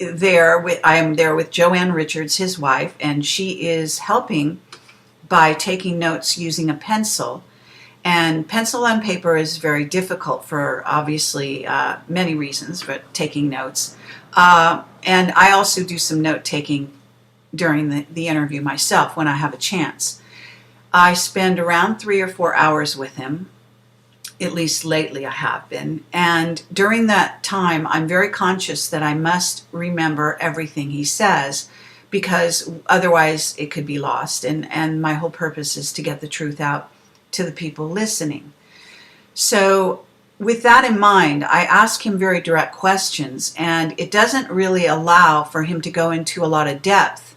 I am there with Joanne Richards, his wife, and she is helping by taking notes using a pencil. And pencil on paper is very difficult for obviously many reasons for taking notes. And I also do some note taking during the interview myself when I have a chance. I spend around 3 or 4 hours with him. At least lately I have been. And during that time, I'm very conscious that I must remember everything he says, because otherwise it could be lost. And my whole purpose is to get the truth out to the people listening. So with that in mind, I ask him very direct questions, and it doesn't really allow for him to go into a lot of depth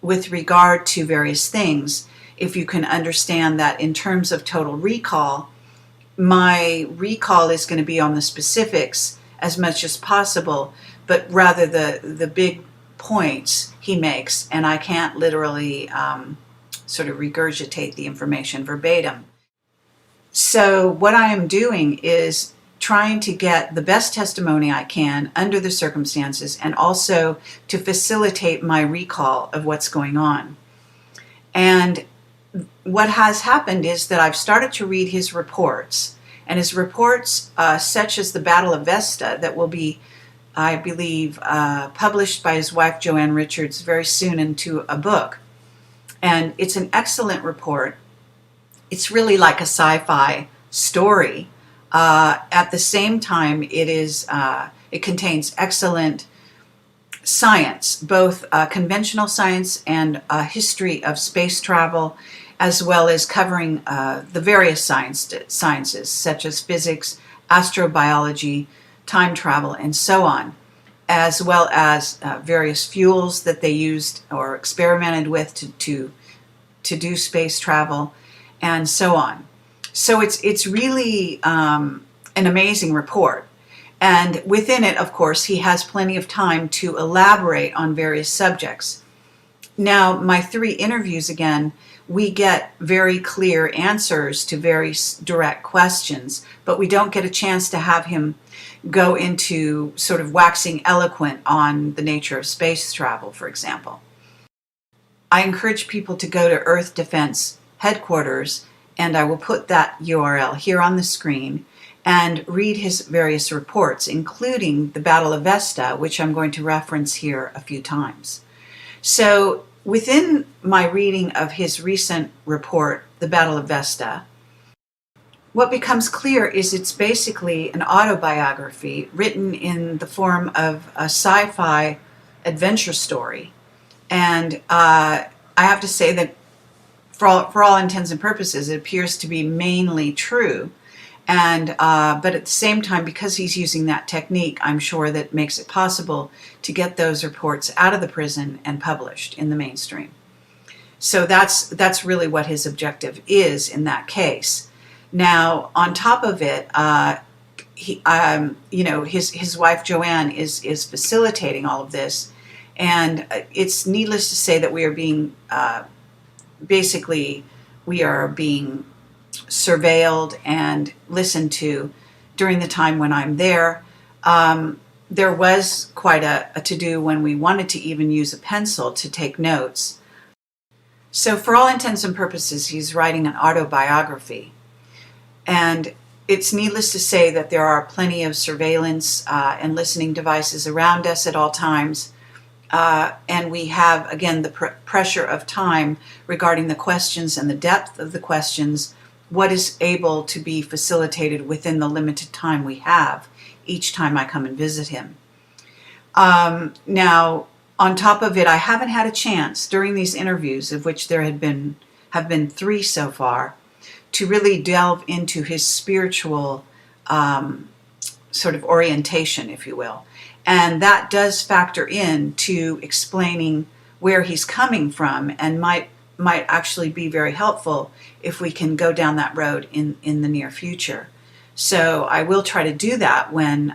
with regard to various things. If you can understand that in terms of total recall, my recall is going to be on the specifics as much as possible, but rather the big points he makes, and I can't literally sort of regurgitate the information verbatim. So what I am doing is trying to get the best testimony I can under the circumstances, and also to facilitate my recall of what's going on. And what has happened is that I've started to read his reports, and his reports, such as the Battle of Vesta, that will be, I believe, published by his wife Joanne Richards very soon into a book. And it's an excellent report. It's really like a sci-fi story. At the same time, it contains excellent science, both conventional science and a history of space travel, as well as covering the various sciences such as physics, astrobiology, time travel, and so on, as well as various fuels that they used or experimented with to do space travel, and so on. So it's really an amazing report. And within it, of course, he has plenty of time to elaborate on various subjects. Now, my 3 interviews, again, we get very clear answers to very direct questions, but we don't get a chance to have him go into sort of waxing eloquent on the nature of space travel, for example. I encourage people to go to Earth Defense Headquarters, and I will put that URL here on the screen, and read his various reports, including the Battle of Vesta, which I'm going to reference here a few times. So within my reading of his recent report, The Battle of Vesta, what becomes clear is it's basically an autobiography written in the form of a sci-fi adventure story. And I have to say that for all intents and purposes, it appears to be mainly true. And but at the same time, because he's using that technique, I'm sure that makes it possible to get those reports out of the prison and published in the mainstream. So that's really what his objective is in that case. Now, on top of it, his wife Joanne is facilitating all of this, and it's needless to say that we are being surveilled and listened to during the time when I'm there. There was quite a to-do when we wanted to even use a pencil to take notes. So for all intents and purposes, he's writing an autobiography. And it's needless to say that there are plenty of surveillance and listening devices around us at all times. And we have, again, the pressure of time regarding the questions and the depth of the questions, what is able to be facilitated within the limited time we have each time I come and visit him. Now, on top of it, I haven't had a chance during these interviews, of which there have been 3 so far, to really delve into his spiritual sort of orientation, if you will. And that does factor in to explaining where he's coming from, and might actually be very helpful if we can go down that road in the near future. So I will try to do that when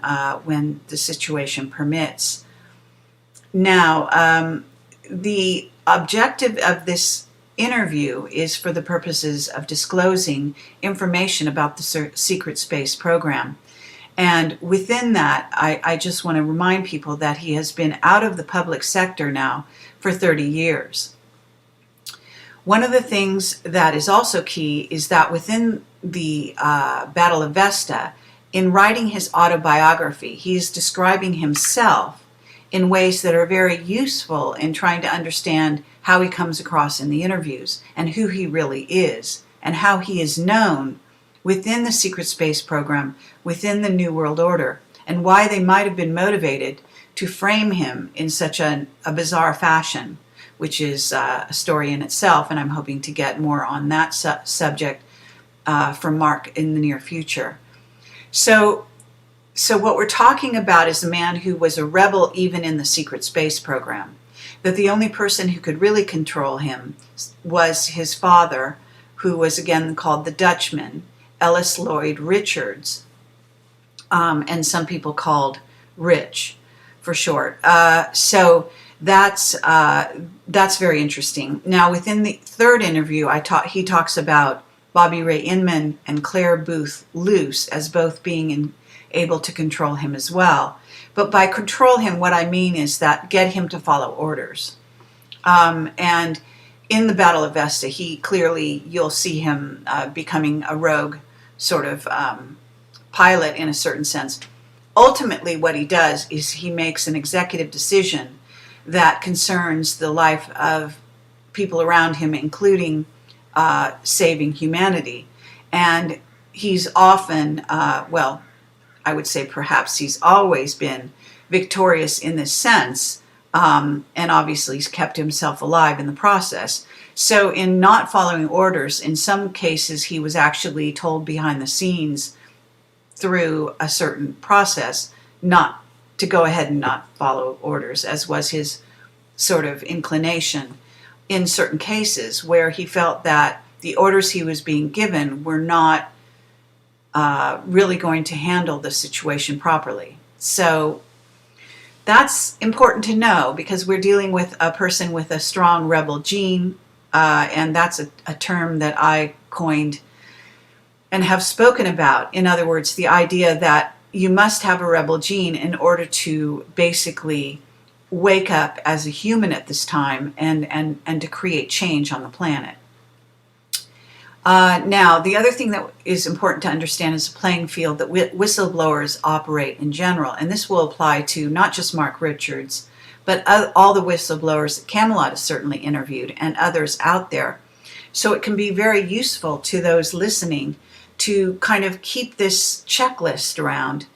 the situation permits. Now, the objective of this interview is for the purposes of disclosing information about the secret space program. And within that, I just want to remind people that he has been out of the public sector now for 30 years. One of the things that is also key is that within the Battle of Vesta, in writing his autobiography, he's describing himself in ways that are very useful in trying to understand how he comes across in the interviews and who he really is and how he is known within the secret space program, within the New World Order, and why they might have been motivated to frame him in such a bizarre fashion, which is a story in itself, and I'm hoping to get more on that subject from Mark in the near future. So what we're talking about is a man who was a rebel even in the secret space program, that the only person who could really control him was his father, who was again called the Dutchman, Ellis Lloyd Richards, and some people called Rich for short. So that's very interesting. Now, within the third interview, he talks about Bobby Ray Inman and Claire Booth Luce as both being able to control him as well. But by control him, what I mean is that get him to follow orders. And in the Battle of Vesta, you'll see him becoming a rogue sort of pilot in a certain sense. Ultimately, what he does is he makes an executive decision that concerns the life of people around him, including saving humanity. And he's often, I would say perhaps he's always been victorious in this sense, and obviously he's kept himself alive in the process. So in not following orders, in some cases he was actually told behind the scenes through a certain process not to go ahead and not follow orders, as was his sort of inclination in certain cases where he felt that the orders he was being given were not really going to handle the situation properly. So that's important to know because we're dealing with a person with a strong rebel gene, and that's a term that I coined and have spoken about. In other words, the idea that you must have a rebel gene in order to basically wake up as a human at this time and to create change on the planet. Now, the other thing that is important to understand is the playing field that whistleblowers operate in general, and this will apply to not just Mark Richards, but all the whistleblowers that Camelot has certainly interviewed and others out there. So it can be very useful to those listening to kind of keep this checklist around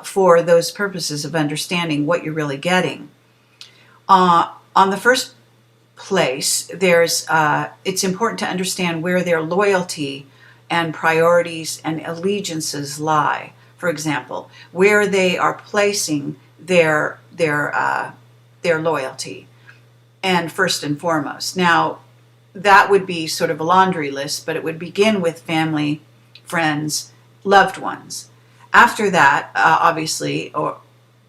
for those purposes of understanding what you're really getting. On the first place, it's important to understand where their loyalty and priorities and allegiances lie. For example, where they are placing their loyalty, and first and foremost. Now, that would be sort of a laundry list, but it would begin with family, friends, loved ones. After that, obviously, or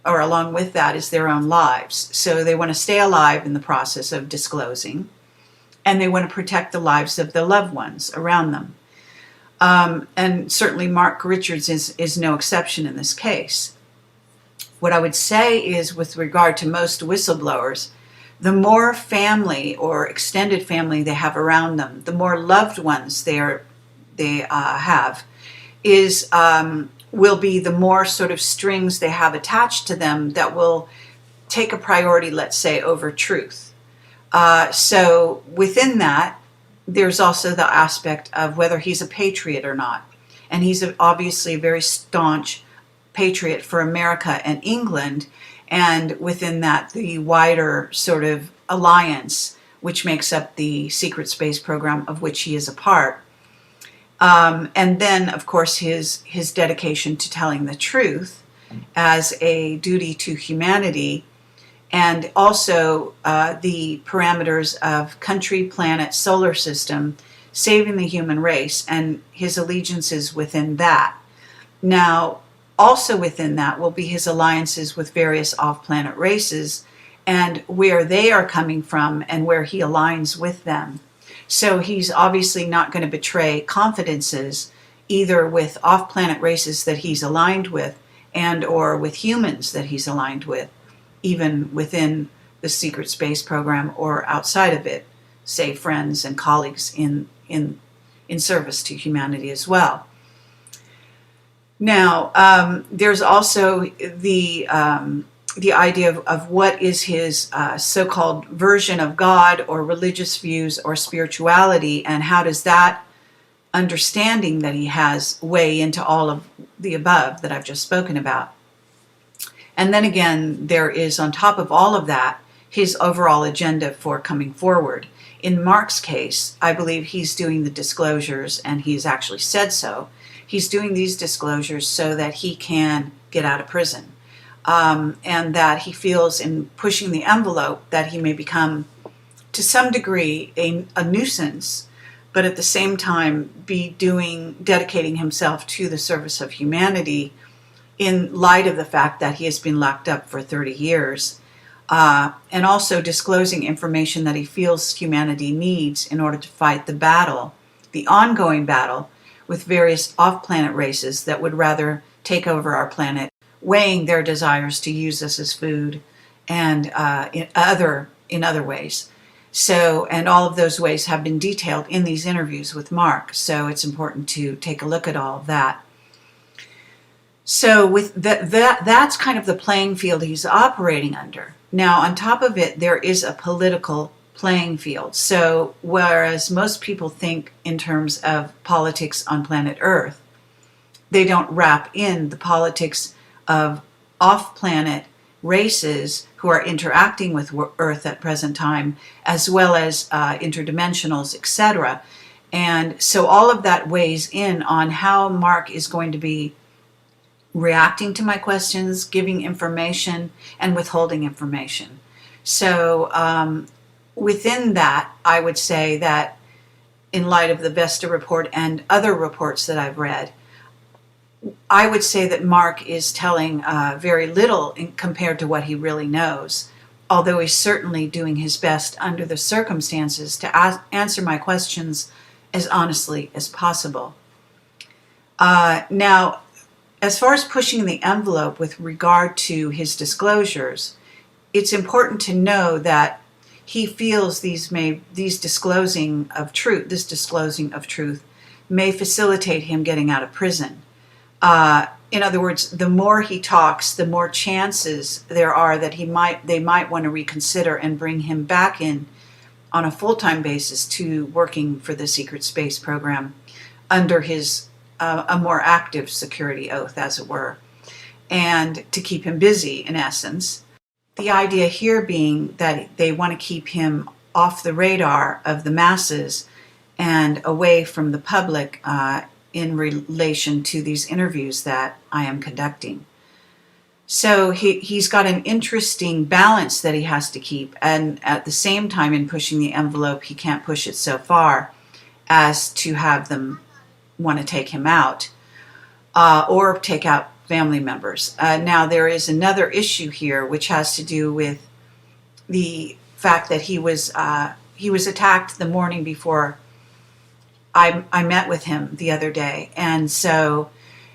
along with that, is their own lives. So they want to stay alive in the process of disclosing, and they want to protect the lives of the loved ones around them. And certainly Mark Richards is no exception in this case. What I would say is, with regard to most whistleblowers, the more family or extended family they have around them, the more loved ones they have, will be the more sort of strings they have attached to them that will take a priority, let's say, over truth. So within that, there's also the aspect of whether he's a patriot or not. And he's obviously a very staunch patriot for America and England, and within that, the wider sort of alliance, which makes up the secret space program of which he is a part. And then, of course, his dedication to telling the truth as a duty to humanity, and also the parameters of country, planet, solar system, saving the human race, and his allegiances within that. Now, also within that will be his alliances with various off-planet races and where they are coming from and where he aligns with them. So he's obviously not going to betray confidences either with off-planet races that he's aligned with and or with humans that he's aligned with, even within the secret space program or outside of it, say friends and colleagues in service to humanity as well. Now, there's also the the idea of what is his so-called version of God or religious views or spirituality, and how does that understanding that he has weigh into all of the above that I've just spoken about. And then again, there is on top of all of that, his overall agenda for coming forward. In Mark's case, I believe he's doing the disclosures, and he's actually said so. He's doing these disclosures so that he can get out of prison. And that he feels in pushing the envelope that he may become, to some degree, a nuisance, but at the same time be dedicating himself to the service of humanity in light of the fact that he has been locked up for 30 years. And also disclosing information that he feels humanity needs in order to fight the battle, the ongoing battle with various off-planet races that would rather take over our planet, weighing their desires to use us as food and in other ways. So, and all of those ways have been detailed in these interviews with Mark. So it's important to take a look at all of that. So with that's kind of the playing field he's operating under. Now, on top of it, there is a political playing field. So whereas most people think in terms of politics on planet Earth, they don't wrap in the politics of off-planet races who are interacting with Earth at present time, as well as interdimensionals, etc. And so all of that weighs in on how Mark is going to be reacting to my questions, giving information, and withholding information. So within that, I would say that in light of the Vesta report and other reports that I've read, I would say that Mark is telling very little compared to what he really knows, although he's certainly doing his best under the circumstances to answer my questions as honestly as possible. Now, as far as pushing the envelope with regard to his disclosures, it's important to know that he feels this disclosing of truth may facilitate him getting out of prison. In other words, the more he talks, the more chances there are that they might want to reconsider and bring him back in on a full-time basis to working for the secret space program under his a more active security oath, as it were, and to keep him busy, in essence. The idea here being that they want to keep him off the radar of the masses and away from the public in relation to these interviews that I am conducting. So he's got an interesting balance that he has to keep, and at the same time, in pushing the envelope, he can't push it so far as to have them want to take him out or take out family members. Now, there is another issue here which has to do with the fact that he was attacked the morning before I met with him the other day, and so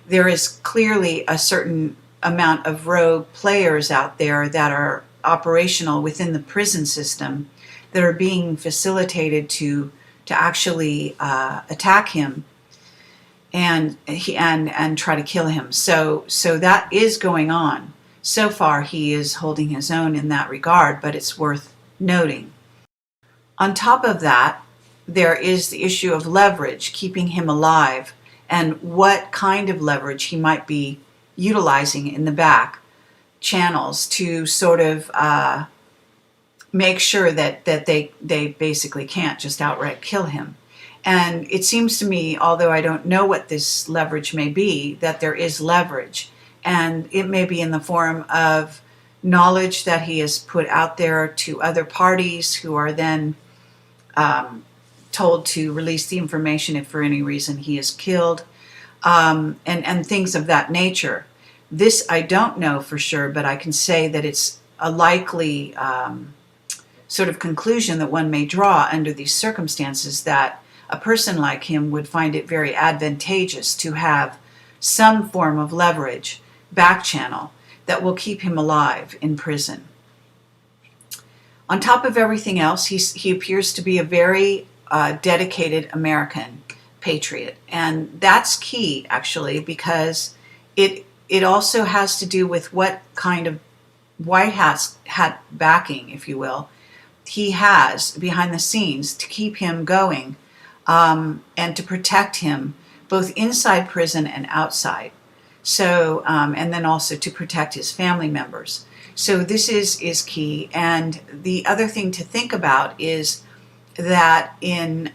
there is clearly a certain amount of rogue players out there that are operational within the prison system that are being facilitated to actually attack him and try to kill him. So that is going on. So far, he is holding his own in that regard, but it's worth noting. On top of that, there is the issue of leverage, keeping him alive, and what kind of leverage he might be utilizing in the back channels to sort of make sure that they basically can't just outright kill him. And it seems to me, although I don't know what this leverage may be, that there is leverage. And it may be in the form of knowledge that he has put out there to other parties who are then told to release the information if for any reason he is killed, and things of that nature. This I don't know for sure, but I can say that it's a likely sort of conclusion that one may draw under these circumstances, that a person like him would find it very advantageous to have some form of leverage, back channel, that will keep him alive in prison. On top of everything else, he appears to be a very dedicated American patriot, and that's key, actually, because it also has to do with what kind of White hat backing, if you will, he has behind the scenes to keep him going, and to protect him both inside prison and outside. So, and then also to protect his family members. So this is key. And the other thing to think about is that in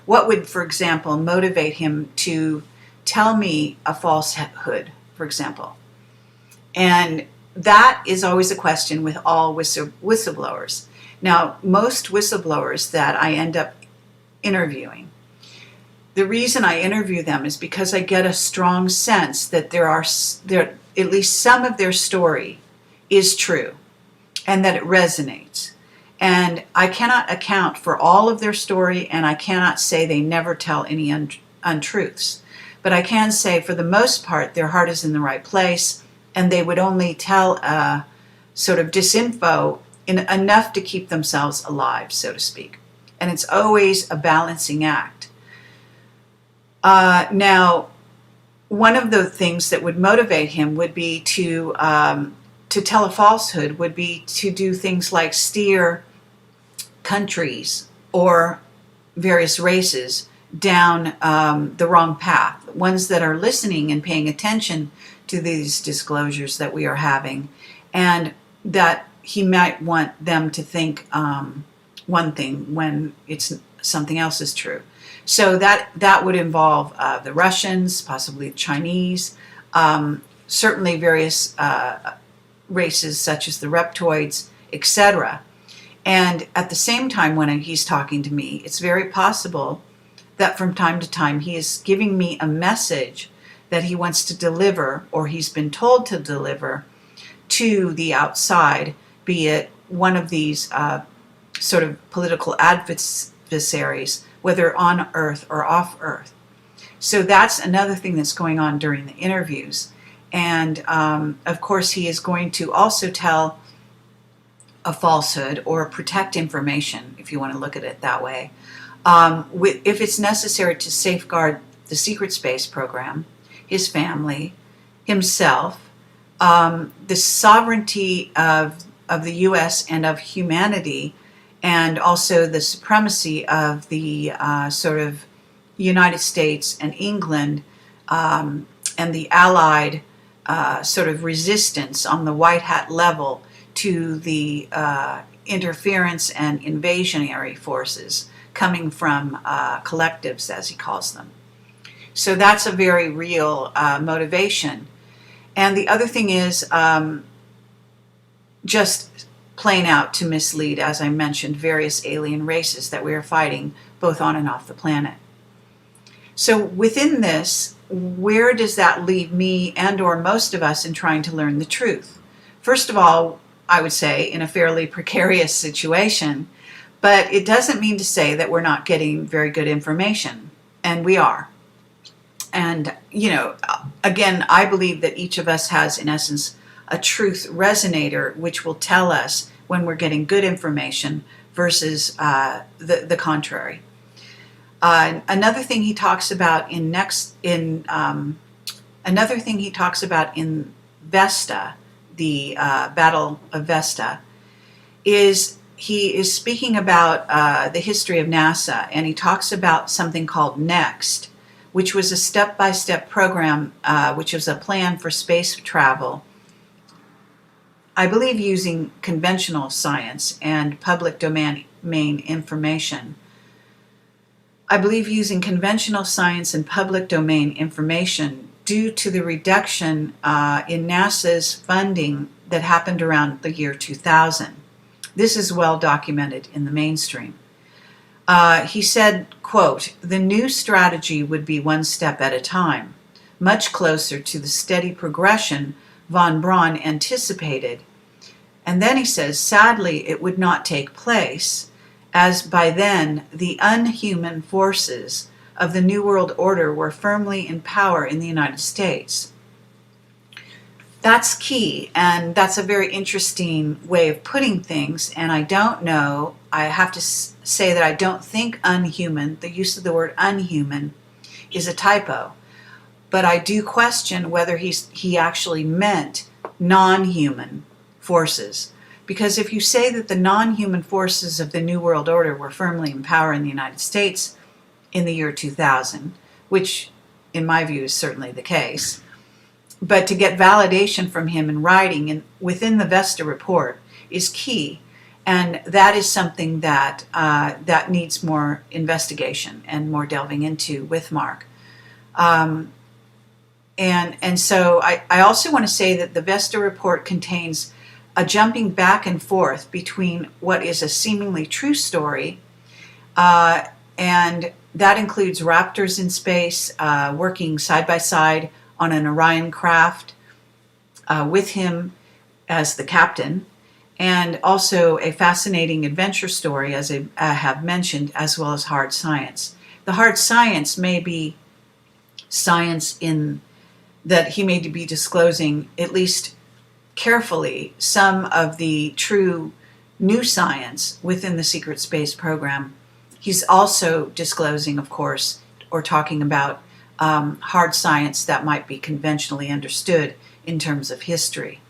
what would, for example, motivate him to tell me a falsehood, for example. And that is always a question with all whistleblowers. Now, most whistleblowers that I end up interviewing, the reason I interview them is because I get a strong sense that there at least some of their story is true and that it resonates. And I cannot account for all of their story, and I cannot say they never tell any untruths. But I can say, for the most part, their heart is in the right place, and they would only tell sort of disinfo enough to keep themselves alive, so to speak. And it's always a balancing act. Now, one of the things that would motivate him would be to tell a falsehood, would be to do things like steer countries or various races down the wrong path, ones that are listening and paying attention to these disclosures that we are having, and that he might want them to think one thing when it's something else is true. So that would involve the Russians, possibly the Chinese, certainly various races such as the reptoids, etc. And at the same time, when he's talking to me, it's very possible that from time to time he is giving me a message that he wants to deliver, or he's been told to deliver, to the outside, be it one of these sort of political adversaries, whether on Earth or off Earth. So that's another thing that's going on during the interviews. And of course, he is going to also tell a falsehood or protect information, if you want to look at it that way, if it's necessary to safeguard the secret space program, his family, himself, the sovereignty of the U.S. and of humanity, and also the supremacy of the sort of United States and England, and the Allied sort of resistance on the white hat level to the interference and invasionary forces coming from collectives, as he calls them. So that's a very real motivation. And the other thing is just plain out to mislead, as I mentioned, various alien races that we are fighting both on and off the planet. So within this, where does that leave me and or most of us in trying to learn the truth? First of all, I would say in a fairly precarious situation, but it doesn't mean to say that we're not getting very good information, and we are. And, you know, again, I believe that each of us has, in essence, a truth resonator, which will tell us when we're getting good information versus the contrary. Another thing he talks about in Vesta, the Battle of Vesta, is he is speaking about the history of NASA, and he talks about something called NEXT, which was a step-by-step program, which was a plan for space travel, I believe using conventional science and public domain information. I believe using conventional science and public domain information due to the reduction in NASA's funding that happened around the year 2000. This is well documented in the mainstream. He said, quote, "The new strategy would be one step at a time, much closer to the steady progression von Braun anticipated." And then he says, sadly, it would not take place, as by then the unhuman forces of the New World Order were firmly in power in the United States. That's key, and that's a very interesting way of putting things, and I don't know, I have to say that I don't think unhuman, the use of the word unhuman, is a typo, but I do question whether he actually meant non-human, forces. Because if you say that the non-human forces of the New World Order were firmly in power in the United States in the year 2000, which in my view is certainly the case, but to get validation from him in writing and within the Vesta report is key. And that is something that that needs more investigation and more delving into with Mark. And so I also want to say that the Vesta report contains a jumping back and forth between what is a seemingly true story, and that includes raptors in space working side by side on an Orion craft with him as the captain, and also a fascinating adventure story, as I have mentioned, as well as hard science. The hard science may be science in that he may be disclosing, at least carefully, some of the true new science within the secret space program. He's also disclosing, of course, or talking about hard science that might be conventionally understood in terms of history.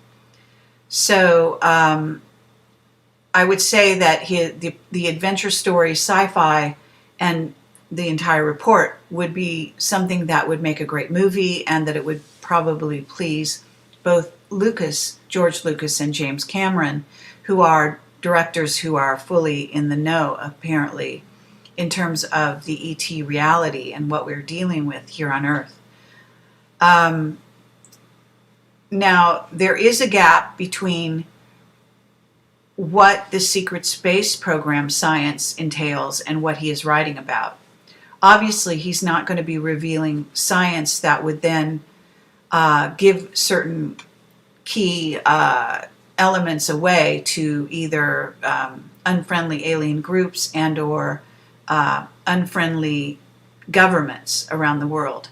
So I would say that the adventure story, sci-fi, and the entire report would be something that would make a great movie, and that it would probably please both George Lucas and James Cameron, who are directors who are fully in the know, apparently, in terms of the ET reality and what we're dealing with here on Earth. Now, there is a gap between what the secret space program science entails and what he is writing about. Obviously, he's not going to be revealing science that would then give certain key elements away to either unfriendly alien groups and or unfriendly governments around the world.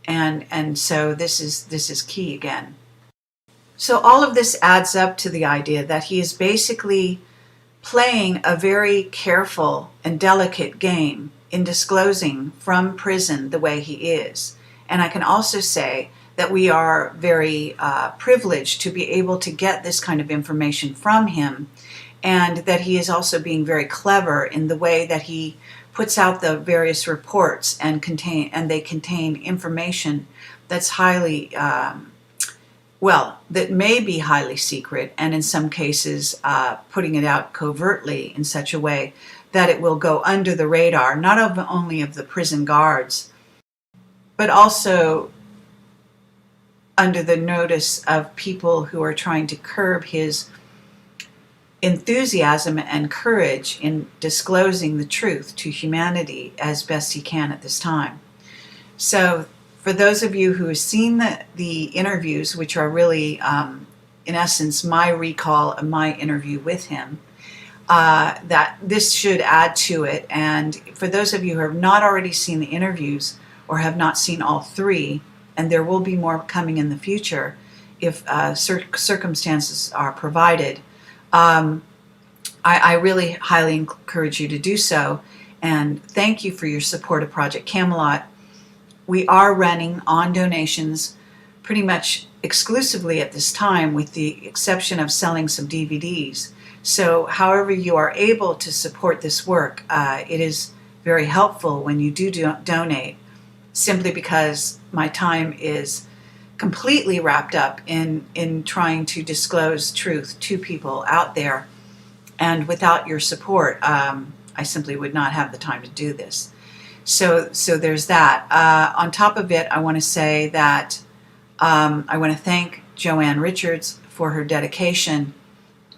And so this is key again. So all of this adds up to the idea that he is basically playing a very careful and delicate game in disclosing from prison the way he is. And I can also say that we are very privileged to be able to get this kind of information from him, and that he is also being very clever in the way that he puts out the various reports and they contain information that's highly that may be highly secret, and in some cases putting it out covertly in such a way that it will go under the radar, not only of the prison guards, but also under the notice of people who are trying to curb his enthusiasm and courage in disclosing the truth to humanity as best he can at this time. So for those of you who have seen the interviews, which are really, in essence, my recall of my interview with him, that this should add to it. And for those of you who have not already seen the interviews or have not seen all three, and there will be more coming in the future if circumstances are provided, I really highly encourage you to do so. And thank you for your support of Project Camelot. We are running on donations pretty much exclusively at this time, with the exception of selling some DVDs. So however you are able to support this work, it is very helpful when you do donate, simply because my time is completely wrapped up in trying to disclose truth to people out there. And without your support, I simply would not have the time to do this. So there's that. On top of it, I want to say that I want to thank Joanne Richards for her dedication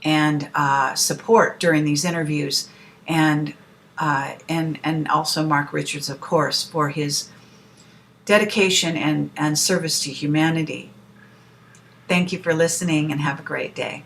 and support during these interviews, and also Mark Richards, of course, for his dedication and service to humanity. Thank you for listening, and have a great day.